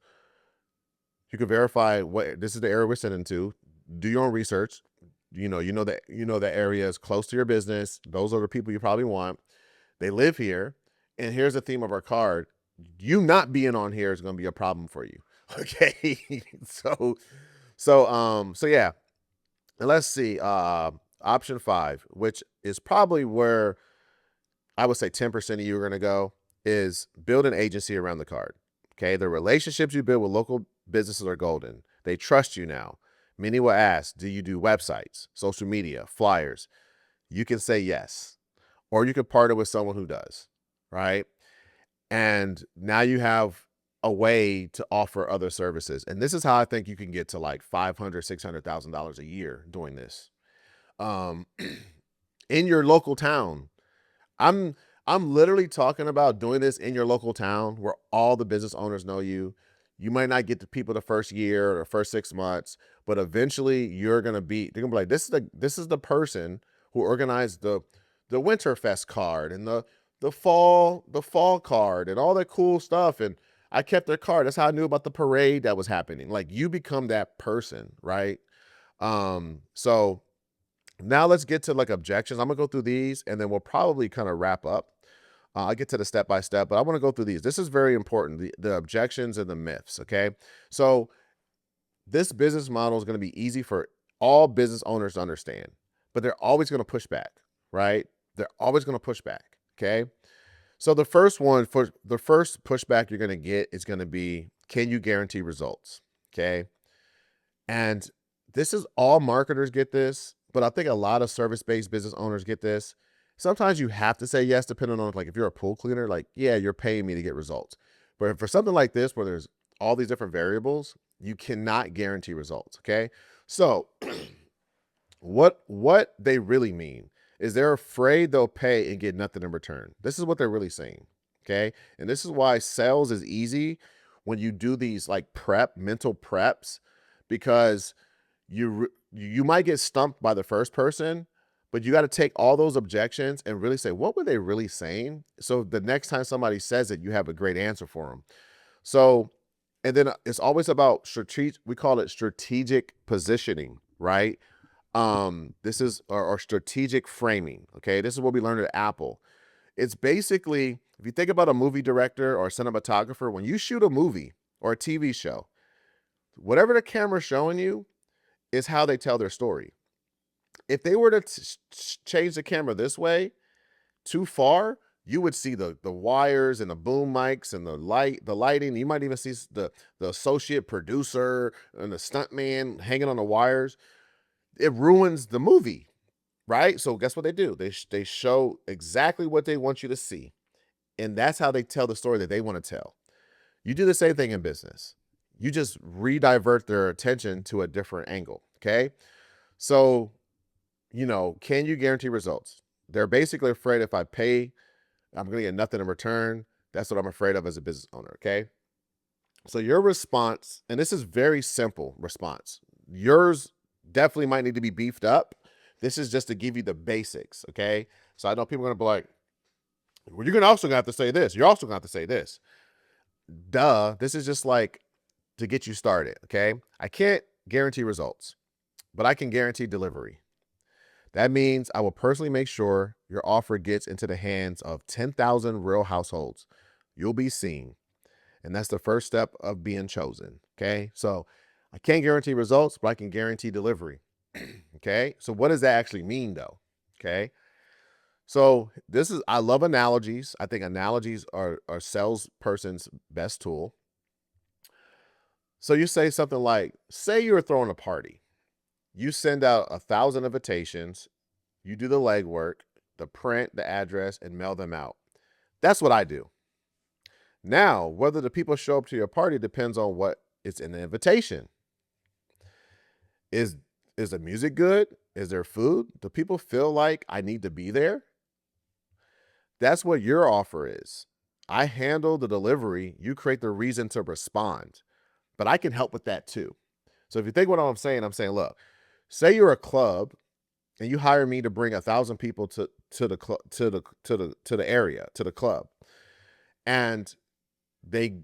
You can verify this is the area we're sending to. Do your own research. You know that area is close to your business. Those are the people you probably want. They live here. And here's the theme of our card. You not being on here is going to be a problem for you. Okay. So yeah. And let's see. Option 5, which is probably where I would say 10% of you are going to go, is build an agency around the card. Okay. The relationships you build with local businesses are golden. They trust you now. Many will ask, do you do websites, social media, flyers? You can say yes, or you can partner with someone who does, right? And now you have a way to offer other services. And this is how I think you can get to like $500,000, $600,000 a year doing this. In your local town. I'm I'm literally talking about doing this in your local town where all the business owners know you. You might not get the people the first year or first 6 months, but eventually they're gonna be like, this is the person who organized the Winterfest card and the fall card and all that cool stuff. And I kept their card. That's how I knew about the parade that was happening. Like, you become that person, right? So now let's get to like objections. I'm gonna go through these and then we'll probably kind of wrap up. I'll get to the step by step, but I want to go through these. This is very important, the objections and the myths. Okay. So this business model is going to be easy for all business owners to understand, but they're always going to push back, right? They're always going to push back. Okay. So the first pushback you're going to get is going to be, can you guarantee results? Okay. And this is all marketers get this, but I think a lot of service-based business owners get this. Sometimes you have to say yes, depending on, like, if you're a pool cleaner, like, yeah, you're paying me to get results. But for something like this, where there's all these different variables, you cannot guarantee results. Okay. So what they really mean is they're afraid they'll pay and get nothing in return. This is what they're really saying. Okay. And this is why sales is easy when you do these like mental preps, because you might get stumped by the first person, but you got to take all those objections and really say, what were they really saying? So the next time somebody says it, you have a great answer for them. So, and then it's always about we call it strategic positioning, right? This is our strategic framing. Okay. This is what we learned at Apple. It's basically, if you think about a movie director or a cinematographer, when you shoot a movie or a TV show, whatever the camera's showing you is how they tell their story. If they were to change the camera this way too far, you would see the wires and the boom mics and the lighting. You might even see the associate producer and the stuntman hanging on the wires. It ruins the movie, right? So guess what they do? They show exactly what they want you to see, and that's how they tell the story that they want to tell. You do the same thing in business. You just redivert their attention to a different angle. Okay. So, can you guarantee results? They're basically afraid if I pay, I'm going to get nothing in return. That's what I'm afraid of as a business owner. Okay. So your response, and this is very simple response. Yours definitely might need to be beefed up. This is just to give you the basics. Okay. So I know people are going to be like, well, you're also going to have to say this. You're also going to have to say this. Duh. This is just like to get you started. Okay. I can't guarantee results, but I can guarantee delivery. That means I will personally make sure your offer gets into the hands of 10,000 real households. You'll be seen. And that's the first step of being chosen. Okay. So I can't guarantee results, but I can guarantee delivery. Okay. So what does that actually mean though? Okay. So I love analogies. I think analogies are a salesperson's best tool. So you say something like, say you're throwing a party. You send out 1,000 invitations. You do the legwork, the print, the address, and mail them out. That's what I do. Now, whether the people show up to your party depends on what is in the invitation. Is the music good? Is there food? Do people feel like I need to be there? That's what your offer is. I handle the delivery. You create the reason to respond, but I can help with that too. So if you think what I'm saying, look, say you're a club and you hire me to bring 1,000 people to the area, to the club, and they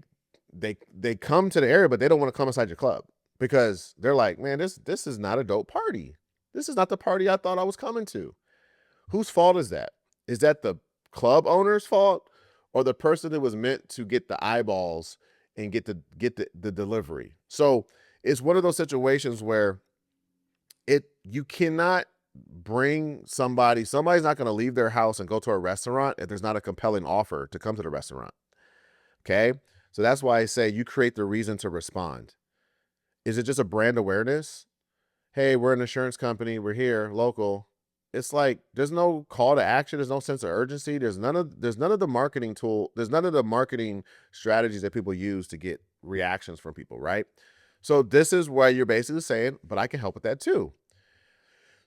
come to the area, but they don't want to come inside your club because they're like, man, this is not a dope party. This is not the party I thought I was coming to. Whose fault is that? Is that the club owner's fault, or the person that was meant to get the eyeballs and get the delivery. So it's one of those situations where you cannot bring somebody's not going to leave their house and go to a restaurant if there's not a compelling offer to come to the restaurant. Okay. So that's why I say you create the reason to respond. Is it just a brand awareness? Hey, we're an insurance company. We're here local. It's like, there's no call to action. There's no sense of urgency. There's none of the marketing tool. There's none of the marketing strategies that people use to get reactions from people. Right. So this is where you're basically saying, but I can help with that too.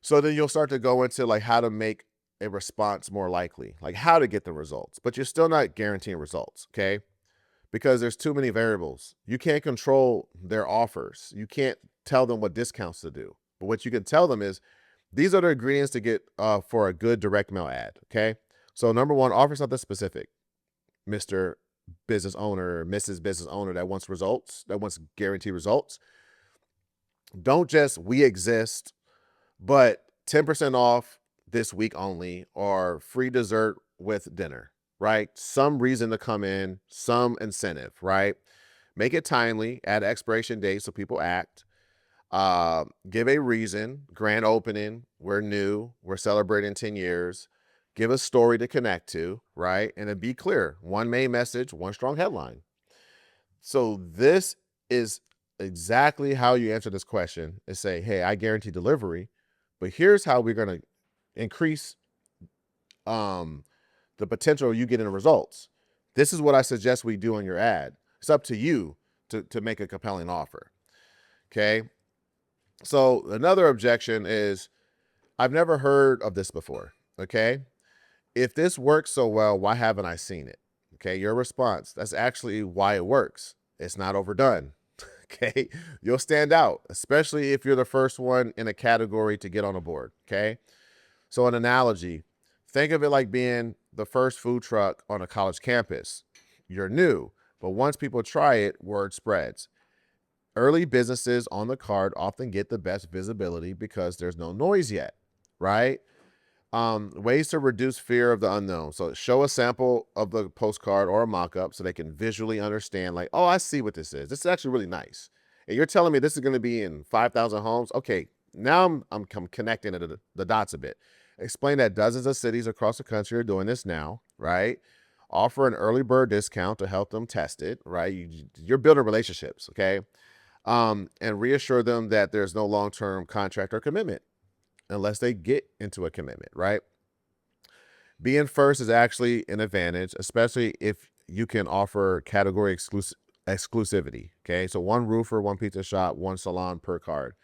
So then you'll start to go into like how to make a response more likely, like how to get the results, but you're still not guaranteeing results. Okay. Because there's too many variables. You can't control their offers. You can't tell them what discounts to do. But what you can tell them is these are the ingredients to get for a good direct mail ad. Okay. So number one, offer something specific. Mr. Business owner, Mrs. Business owner that wants results, that wants guaranteed results. Don't just we exist, but 10% off this week only, or free dessert with dinner, right? Some reason to come in, some incentive, right? Make it timely, add expiration date so people act. Give a reason, grand opening, we're new, we're celebrating 10 years. Give a story to connect to, right? And then be clear, one main message, one strong headline. So this is exactly how you answer this question, is say, hey, I guarantee delivery, but here's how we're going to increase the potential you get in the results. This is what I suggest we do on your ad. It's up to you to make a compelling offer. Okay. So another objection is, I've never heard of this before. Okay. If this works so well, why haven't I seen it? Okay. Your response, that's actually why it works. It's not overdone. Okay. You'll stand out, especially if you're the first one in a category to get on a board. Okay. So an analogy, think of it like being the first food truck on a college campus. You're new, but once people try it, word spreads. Early businesses on the card often get the best visibility because there's no noise yet, right? Ways to reduce fear of the unknown. So show a sample of the postcard or a mock-up so they can visually understand, like, oh, I see what this is. This is actually really nice. And you're telling me this is going to be in 5,000 homes. Okay, now I'm connecting the dots a bit. Explain that dozens of cities across the country are doing this now, right? Offer an early bird discount to help them test it, right? You're building relationships, okay? And reassure them that there's no long-term contract or commitment unless they get into a commitment, right? Being first is actually an advantage, especially if you can offer category exclusivity. Okay. So one roofer, one pizza shop, one salon per card,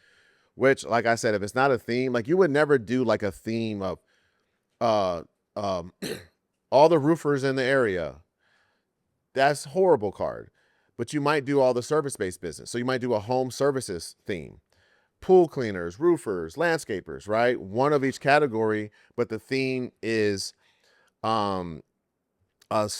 which, like I said, if it's not a theme, like you would never do like a theme of uh um all the roofers in the area. That's horrible card. But you might do all the service-based business. So you might do a home services theme. Pool cleaners, roofers, landscapers, right? One of each category, but the theme is um home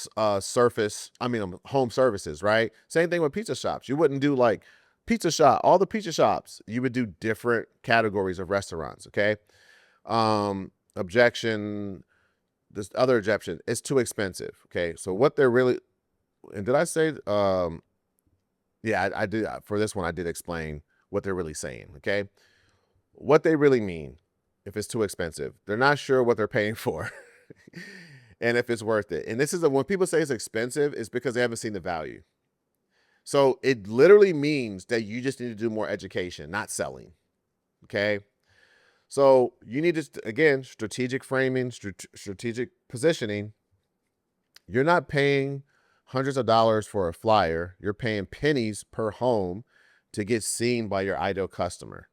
services, right? Same thing with pizza shops. You wouldn't do like pizza shop, all the pizza shops. You would do different categories of restaurants, okay? Objection, this other objection, it's too expensive, okay? So what they're really, and did I say, yeah, I did, for this one, I did explain what they're really saying, okay? What they really mean, if it's too expensive, they're not sure what they're paying for and if it's worth it. And this is when people say it's expensive, it's because they haven't seen the value. So it literally means that you just need to do more education, not selling, okay? So you need to, again, strategic framing, strategic positioning. You're not paying hundreds of dollars for a flyer. You're paying pennies per home to get seen by your ideal customer.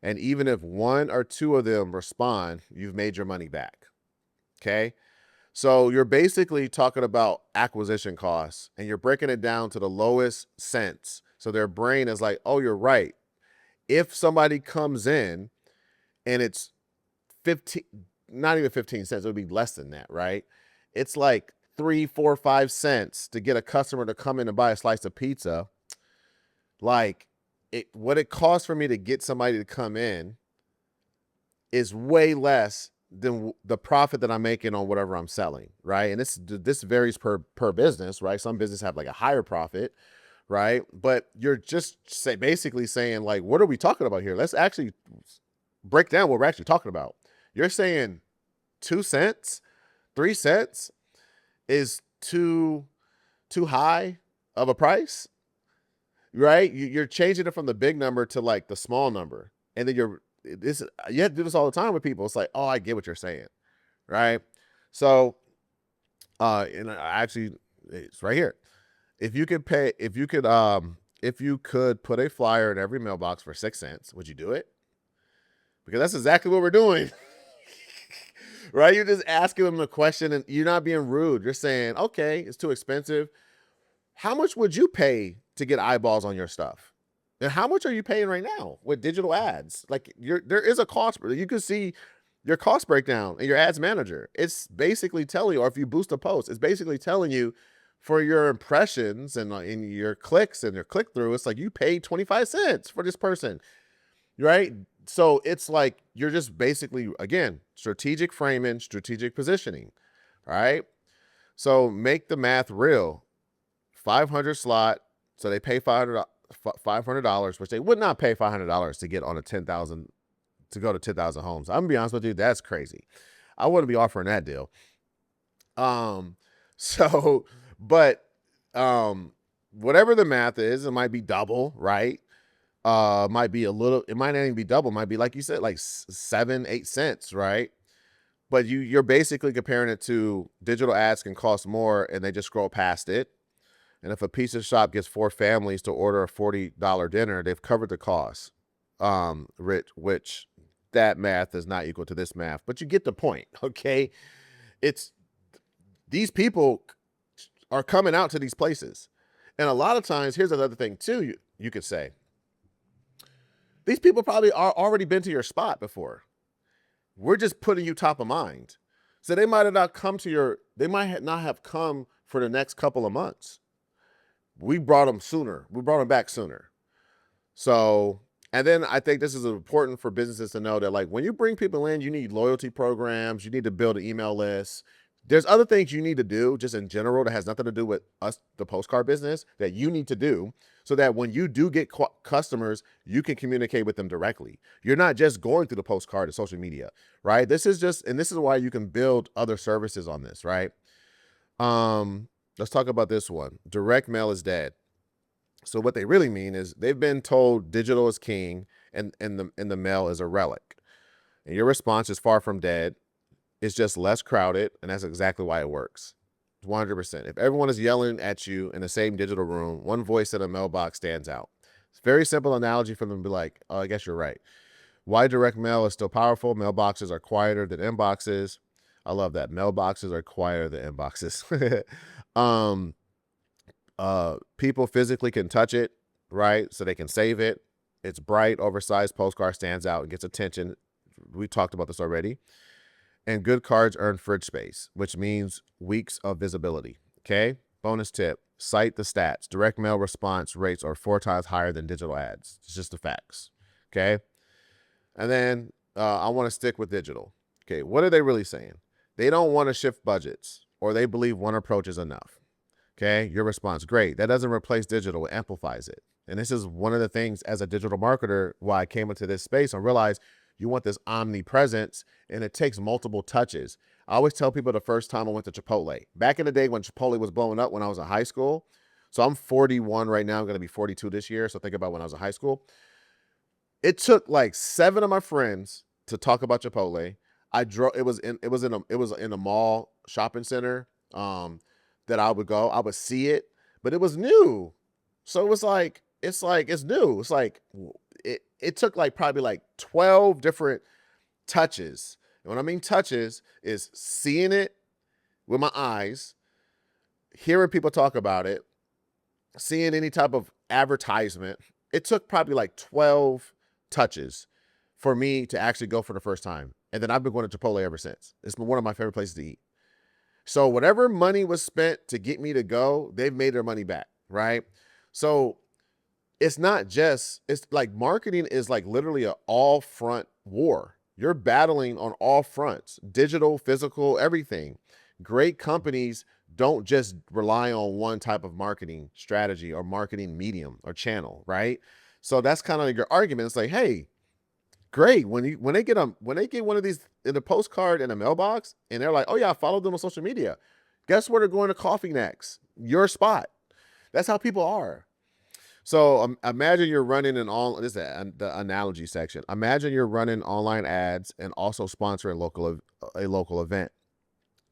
And even if one or two of them respond, you've made your money back. Okay. So you're basically talking about acquisition costs and you're breaking it down to the lowest cents. So their brain is like, oh, you're right. If somebody comes in and it's 15, not even 15 cents, it would be less than that, right? It's like 3, 4, 5 cents to get a customer to come in and buy a slice of pizza. Like, what it costs for me to get somebody to come in is way less than the profit that I'm making on whatever I'm selling, right? And this varies per business, right? Some business have like a higher profit, right? But you're just basically saying like, what are we talking about here? Let's actually break down what we're actually talking about. You're saying 2 cents, 3 cents is too high of a price, right? You're changing it from the big number to like the small number, and then you have to do this all the time with people. It's like, oh, I get what you're saying, right? So, and I actually, it's right here. If you could put a flyer in every mailbox for 6 cents, would you do it? Because that's exactly what we're doing. Right? You're just asking them a question and you're not being rude. You're saying, okay, it's too expensive. How much would you pay to get eyeballs on your stuff? And how much are you paying right now with digital ads? Like there is a cost. You can see your cost breakdown in your ads manager. It's basically telling you, or if you boost a post, it's basically telling you for your impressions and in your clicks and your click through, it's like you paid 25 cents for this person, right? So it's like you're just basically, again, strategic framing, strategic positioning, right? So make the math real. 500 slot, so they pay $500, which they would not pay $500 to get on a 10,000 to go to 10,000 homes. I'm gonna be honest with you, that's crazy. I wouldn't be offering that deal. So, but whatever the math is, it might be double, right? Might be a little, it might not even be double, it might be like you said, like 7, 8 cents, right? But you're basically comparing it to digital ads can cost more and they just scroll past it. And if a pizza shop gets 4 families to order a $40 dinner, they've covered the cost. Which that math is not equal to this math, but you get the point, okay? It's these people are coming out to these places. And a lot of times, here's another thing too, you could say. These people probably are already been to your spot before. We're just putting you top of mind. So they might not have come for the next couple of months. We brought them sooner. We brought them back sooner. So, and then I think this is important for businesses to know that like when you bring people in, you need loyalty programs. You need to build an email list. There's other things you need to do just in general that has nothing to do with us, the postcard business, that you need to do so that when you do get customers, you can communicate with them directly. You're not just going through the postcard and social media, right? This is why you can build other services on this, right? Let's talk about this one. Direct mail is dead. So what they really mean is they've been told digital is king and the mail is a relic. And your response is far from dead. It's just less crowded, and that's exactly why it works. 100%. If everyone is yelling at you in the same digital room, one voice in a mailbox stands out. It's a very simple analogy for them to be like, oh, I guess you're right. Why direct mail is still powerful. Mailboxes are quieter than inboxes. I love that. Mailboxes are quieter than inboxes. People physically can touch it, right? So they can save it. It's bright, oversized postcard stands out and gets attention. We talked about this already. And good cards earn fridge space, which means weeks of visibility. Okay. Bonus tip, cite the stats. Direct mail response rates are 4 times higher than digital ads. It's just the facts. Okay. And then I want to stick with digital. Okay. What are they really saying? They don't want to shift budgets, or they believe one approach is enough. Okay. Your response, great. That doesn't replace digital, it amplifies it. And this is one of the things as a digital marketer, why I came into this space and realized you want this omnipresence, and it takes multiple touches. I always tell people the first time I went to Chipotle, back in the day when Chipotle was blowing up when I was in high school. So I'm 41 right now. I'm going to be 42 this year. So think about when I was in high school. It took like 7 of my friends to talk about Chipotle. I drove. It was in a mall shopping center that I would go. I would see it, but it was new. So it was like it's new. It's like it took like probably like 12 different touches. And when I mean touches is seeing it with my eyes, hearing people talk about it, seeing any type of advertisement. It took probably like 12 touches for me to actually go for the first time. And then I've been going to Chipotle ever since. It's been one of my favorite places to eat. So whatever money was spent to get me to go, they've made their money back, right? So it's not just, it's like marketing is like literally an all front war. You're battling on all fronts, digital, physical, everything. Great companies don't just rely on one type of marketing strategy or marketing medium or channel, right? So that's kind of like your argument. It's like, hey, great. When they get one of these in a postcard in a mailbox and they're like, oh yeah, I followed them on social media. Guess where they're going to coffee next? Your spot. That's how people are. So imagine you're running this is the analogy section. Imagine you're running online ads and also sponsoring a local event.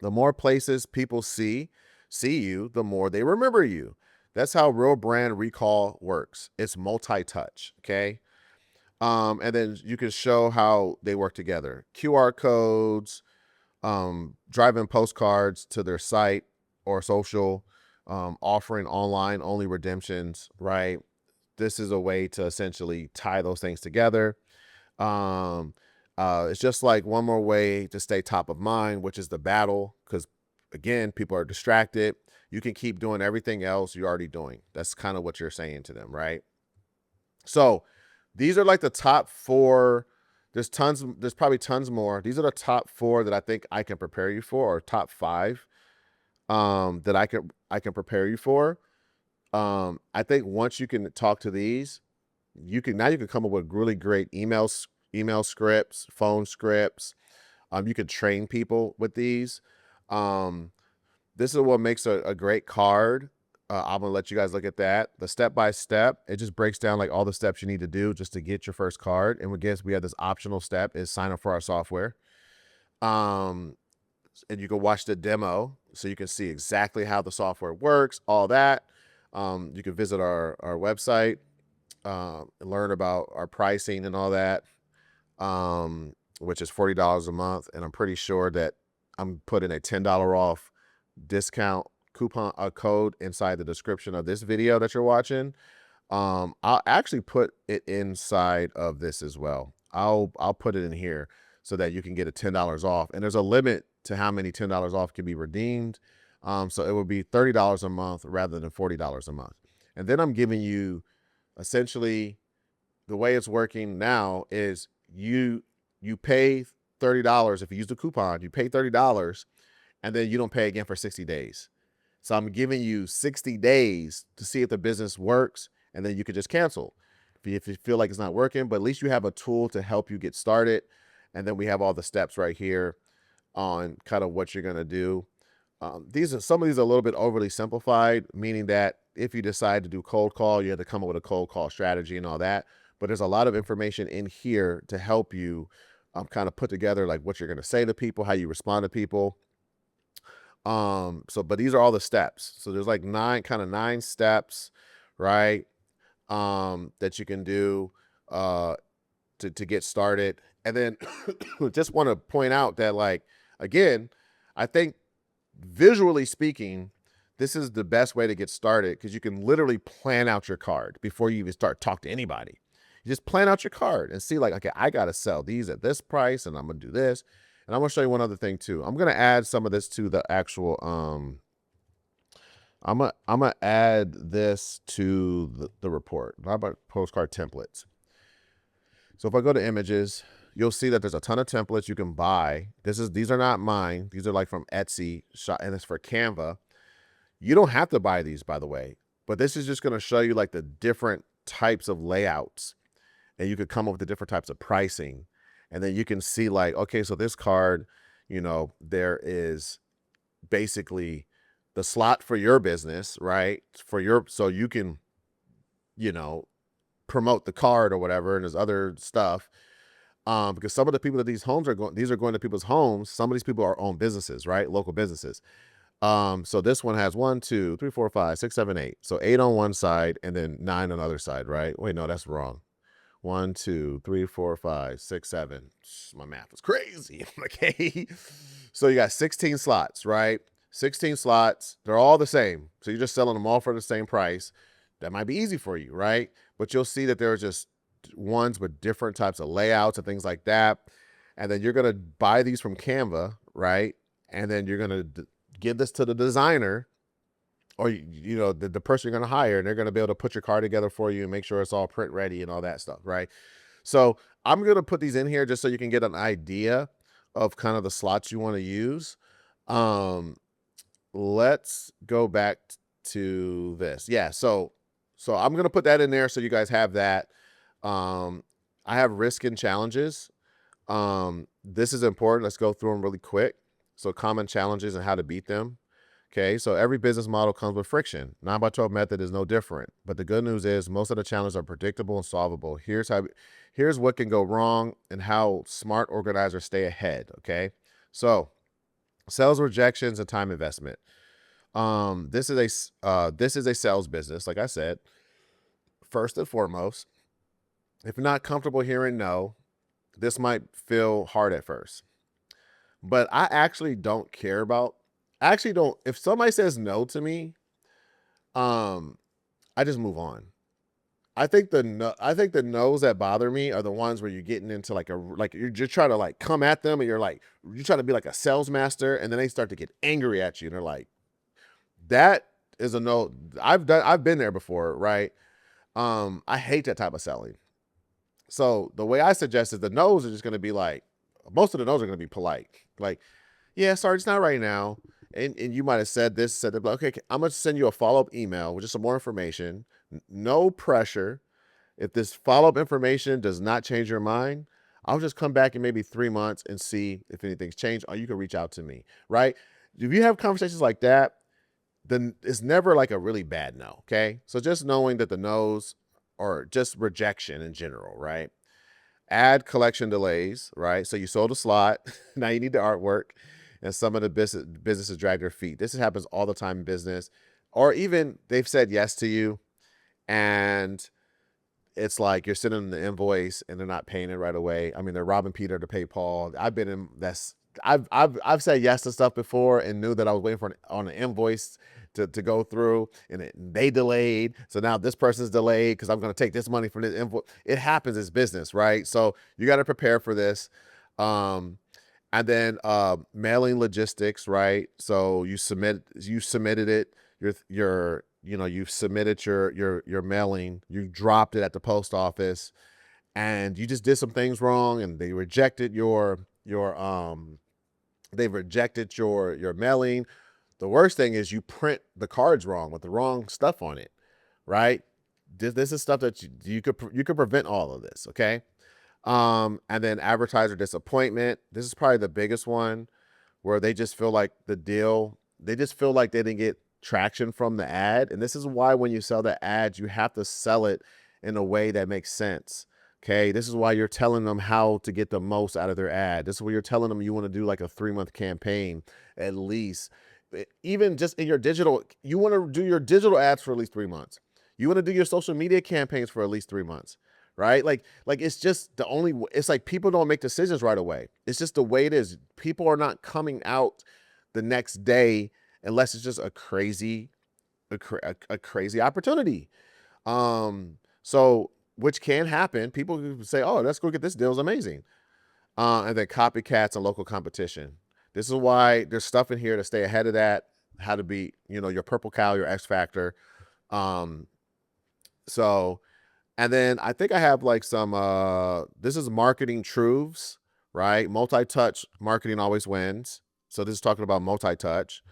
The more places people see you, the more they remember you. That's how real brand recall works. It's multi-touch, okay? And then you can show how they work together. QR codes, driving postcards to their site or social, offering online only redemptions, right? This is a way to essentially tie those things together. It's just like one more way to stay top of mind, which is the battle, because again, people are distracted. You can keep doing everything else you're already doing. That's kind of what you're saying to them, right? So these are like the top 4. There's probably tons more. These are the top 4 that I think I can prepare you for, or top 5 that I can prepare you for. I think once you can talk to these, you can come up with really great email scripts, phone scripts. You can train people with these. This is what makes a great card. I'm gonna let you guys look at that. The step-by-step, it just breaks down like all the steps you need to do just to get your first card. And we have this optional step is sign up for our software. And you can watch the demo so you can see exactly how the software works, all that. You can visit our website, and learn about our pricing and all that, which is $40 a month. And I'm pretty sure that I'm putting a $10 off discount coupon code inside the description of this video that you're watching. I'll actually put it inside of this as well. I'll put it in here so that you can get a $10 off. And there's a limit to how many $10 off can be redeemed. So it would be $30 a month rather than $40 a month. And then I'm giving you essentially the way it's working now is you pay $30. If you use the coupon, you pay $30 and then you don't pay again for 60 days. So I'm giving you 60 days to see if the business works, and then you could just cancel if you feel like it's not working, but at least you have a tool to help you get started. And then we have all the steps right here on kind of what you're going to do. Some of these are a little bit overly simplified, meaning that if you decide to do cold call, you have to come up with a cold call strategy and all that. But there's a lot of information in here to help you kind of put together like what you're going to say to people, how you respond to people. But these are all the steps. So there's like 9 steps, right? That you can do, to get started. And then just want to point out that, like, again, I think visually speaking, this is the best way to get started because you can literally plan out your card before you even start talking to anybody. You just plan out your card and see like, okay, I got to sell these at this price and I'm going to do this. And I'm going to show you one other thing too. I'm going to add some of this to the actual, I'm going to add this to the report. How about postcard templates? So if I go to images, you'll see that there's a ton of templates you can buy. These are not mine. These are like from Etsy shop, and it's for Canva. You don't have to buy these, by the way, but this is just going to show you like the different types of layouts, and you could come up with the different types of pricing. And then you can see like, okay, so this card, there is basically the slot for your business, right? So you can, promote the card or whatever. And there's other stuff. Because some of the people that these are going to people's homes. Some of these people are own businesses, right? Local businesses. So this one has 1, 2, 3, 4, 5, 6, 7, 8. So 8 on one side and then 9 on the other side, right? Wait, no, that's wrong. 1, 2, 3, 4, 5, 6, 7. My math was crazy. Okay. So you got 16 slots, right? 16 slots. They're all the same. So you're just selling them all for the same price. That might be easy for you, right? But you'll see that there are just ones with different types of layouts and things like that. And then you're going to buy these from Canva, right? And then you're going to give this to the designer or, the person you're going to hire, and they're going to be able to put your card together for you and make sure it's all print ready and all that stuff, right? So I'm going to put these in here just so you can get an idea of kind of the slots you want to use. Um, let's go back to this. Yeah. So I'm going to put that in there so you guys have that. Um, I have risk and challenges. This is important. Let's go through them really quick. So common challenges and how to beat them. Okay, so every business model comes with friction. 9x12 method is no different. But the good news is most of the challenges are predictable and solvable. Here's what can go wrong and how smart organizers stay ahead. Okay, so sales rejections and time investment. This is a sales business, like I said. First and foremost, if you're not comfortable hearing no, this might feel hard at first. But I actually don't care about. I actually don't. If somebody says no to me, um, I just move on. I think the no's that bother me are the ones where you're getting into like you're just trying to like come at them and you're trying to be like a sales master and then they start to get angry at you and they're like, that is a no. I've been there before, right? I hate that type of selling. So the way I suggest is the no's are just gonna be like, most of the no's are gonna be polite. Like, yeah, sorry, it's not right now. And you might have said that, but okay, I'm gonna send you a follow-up email with just some more information. No pressure. If this follow-up information does not change your mind, I'll just come back in maybe 3 months and see if anything's changed, or you can reach out to me, right? If you have conversations like that, then it's never like a really bad no. Okay. So just knowing that the no's are just rejection in general, right? Add collection delays, right? So you sold a slot, now you need the artwork, and some of the businesses drag their feet. This happens all the time in business, or even they've said yes to you, and it's like you're sending them the invoice and they're not paying it right away. I mean, they're robbing Peter to pay Paul. I've said yes to stuff before and knew that I was waiting for on an invoice to go through, and they delayed. So now this person's delayed because I'm going to take this money from this invoice. It happens. It's business, right? So you got to prepare for this. And then mailing logistics, right? So you submitted it. You've submitted your mailing. You dropped it at the post office, and you just did some things wrong, and they rejected your mailing. The worst thing is you print the cards wrong with the wrong stuff on it, right? This is stuff that you could prevent all of this, okay? And then advertiser disappointment. This is probably the biggest one, where they just feel like they just feel like they didn't get traction from the ad. And this is why when you sell the ads, you have to sell it in a way that makes sense. Okay. This is why you're telling them how to get the most out of their ad. This is where you're telling them you want to do like a 3-month campaign at least. Even just in your digital, you want to do your digital ads for at least 3 months. You want to do your social media campaigns for at least 3 months, right? Like it's just it's like people don't make decisions right away. It's just the way it is. People are not coming out the next day unless it's just a crazy opportunity. So which can happen. People can say, oh, let's go get this deal, is amazing. And then copycats and local competition. This is why there's stuff in here to stay ahead of that, how to be, your purple cow, your X factor. So, and then I think I have like some, this is marketing truths, right? Multi-touch marketing always wins. So this is talking about multi-touch.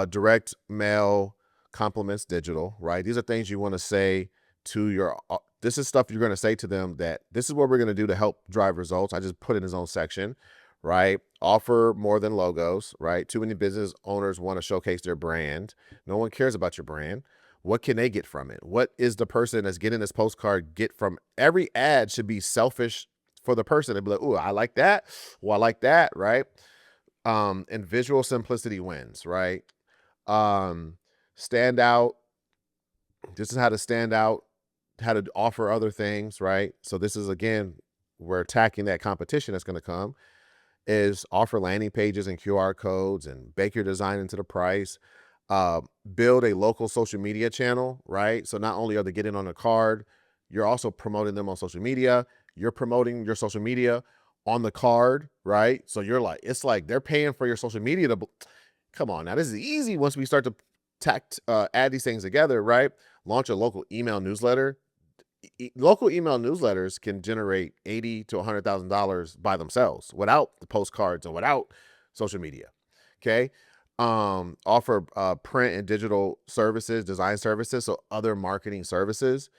Direct mail complements digital, right? These are things you want to say to this is stuff you're going to say to them, that this is what we're going to do to help drive results. I just put it in his own section, right? Offer more than logos, right? Too many business owners want to showcase their brand. No one cares about your brand. What can they get from it? What is the person that's getting this postcard get from every ad? Should be selfish for the person and be like, oh, I like that. Well, I like that, right? And visual simplicity wins, right? Stand out. This is how to stand out, how to offer other things, right? So this is, again, we're attacking that competition that's going to come, is offer landing pages and QR codes and bake your design into the price. Build a local social media channel, right? So not only are they getting on a card, you're also promoting them on social media. You're promoting your social media on the card, right? So it's like they're paying for your social media come on now. This is easy once we start to add these things together, right? Launch a local email newsletter. local email newsletters can generate $80 to $100,000 by themselves without the postcards and without social media. Okay. Offer print and digital services, design services, so other marketing services.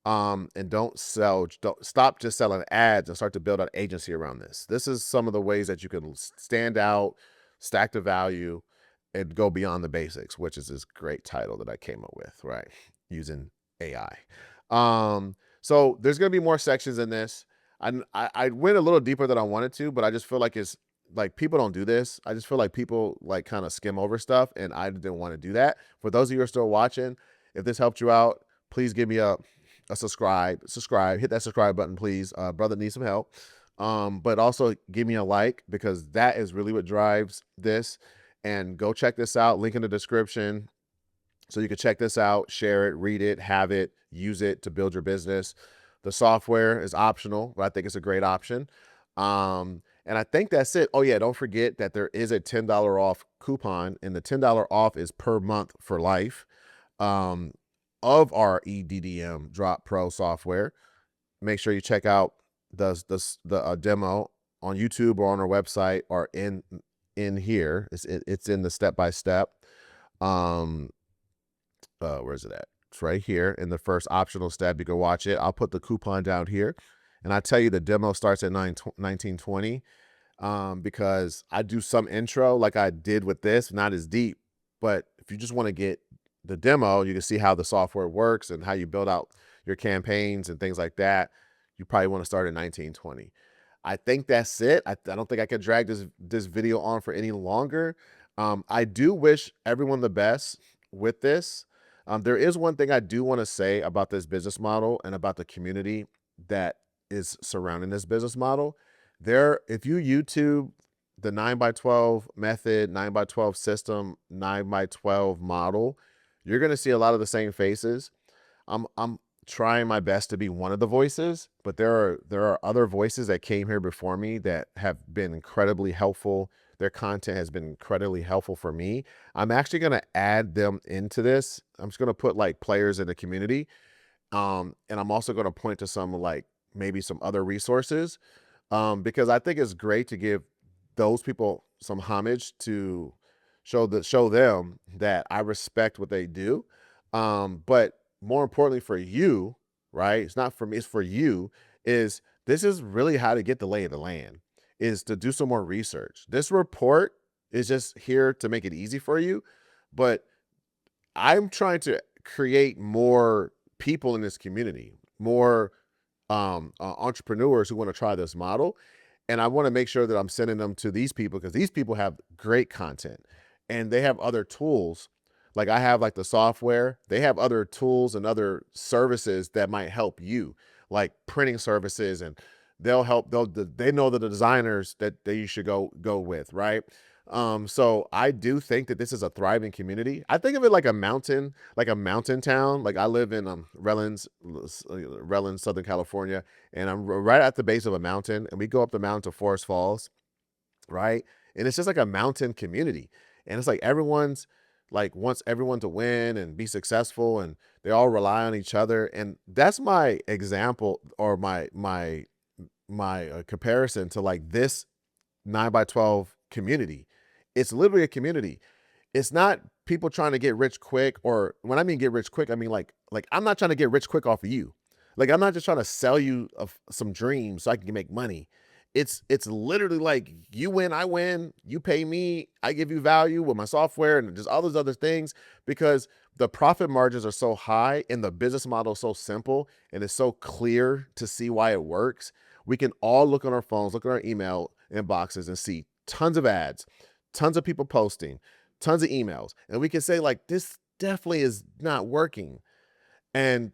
And don't stop just selling ads and start to build an agency around this. This is some of the ways that you can stand out, stack the value, and go beyond the basics, which is this great title that I came up with, right? Using AI. So there's going to be more sections in this. I went a little deeper than I wanted to, but I just feel like it's like people don't do this. I just feel like people like kind of skim over stuff, and I didn't want to do that. For those of you who are still watching, if this helped you out, please give me a subscribe, hit that subscribe button, please. Brother needs some help. But also give me a like, because that is really what drives this. And go check this out. Link in the description. So you can check this out, share it, read it, have it, use it to build your business. The software is optional, but I think it's a great option. And I think that's it. Oh yeah, don't forget that there is a $10 off coupon, and the $10 off is per month for life. Of our EDDM Drop Pro software. Make sure you check out the demo on YouTube or on our website, or in here. It's in the step-by-step. Where is it at? It's right here in the first optional step. You can watch it. I'll put the coupon down here, and I tell you the demo starts at $19.20. Because I do some intro like I did with this, not as deep, but if you just want to get the demo, you can see how the software works and how you build out your campaigns and things like that. You probably want to start at $19.20. I think that's it. I don't think I can drag this video on for any longer. I do wish everyone the best with this. There is one thing I do want to say about this business model and about the community that is surrounding this business model. If you YouTube the 9x12 method, 9x12 system, 9x12 model, you're going to see a lot of the same faces. I'm trying my best to be one of the voices, but there are other voices that came here before me that have been incredibly helpful. Their content has been incredibly helpful for me. I'm actually going to add them into this. I'm just going to put like players in the community. And I'm also going to point to some like maybe some other resources, because I think it's great to give those people some homage, to show them that I respect what they do. But more importantly for you, right? It's not for me, it's for you. This is really how to get the lay of the land, is to do some more research. This report is just here to make it easy for you, but I'm trying to create more people in this community, more entrepreneurs who want to try this model. And I want to make sure that I'm sending them to these people, because these people have great content and they have other tools. Like I have like the software, they have other tools and other services that might help you, like printing services, and they know the designers that you should go with, right? So I do think that this is a thriving community. I think of it like a mountain town. Like I live in Redlands, Southern California, and I'm right at the base of a mountain, and we go up the mountain to Forest Falls, right? And it's just like a mountain community. And it's like everyone's like wants everyone to win and be successful, and they all rely on each other. And that's my example, or my comparison to like this 9x12 community. It's literally a community. It's not people trying to get rich quick, or when I mean get rich quick, I mean like I'm not trying to get rich quick off of you. Like I'm not just trying to sell you some dreams so I can make money. It's literally like you win, I win, you pay me, I give you value with my software and just all those other things, because the profit margins are so high and the business model is so simple, and it's so clear to see why it works. We can all look on our phones, look at our email inboxes, and see tons of ads, tons of people posting, tons of emails. And we can say like, this definitely is not working. And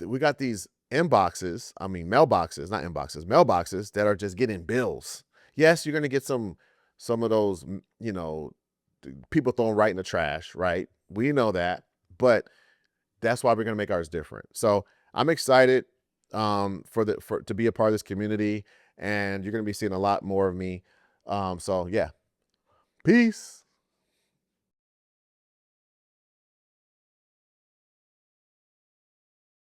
we got these mailboxes, mailboxes that are just getting bills. Yes, you're going to get some of those, people thrown right in the trash, right? We know that, but that's why we're going to make ours different. So I'm excited to be a part of this community, and you're going to be seeing a lot more of me. So yeah, peace.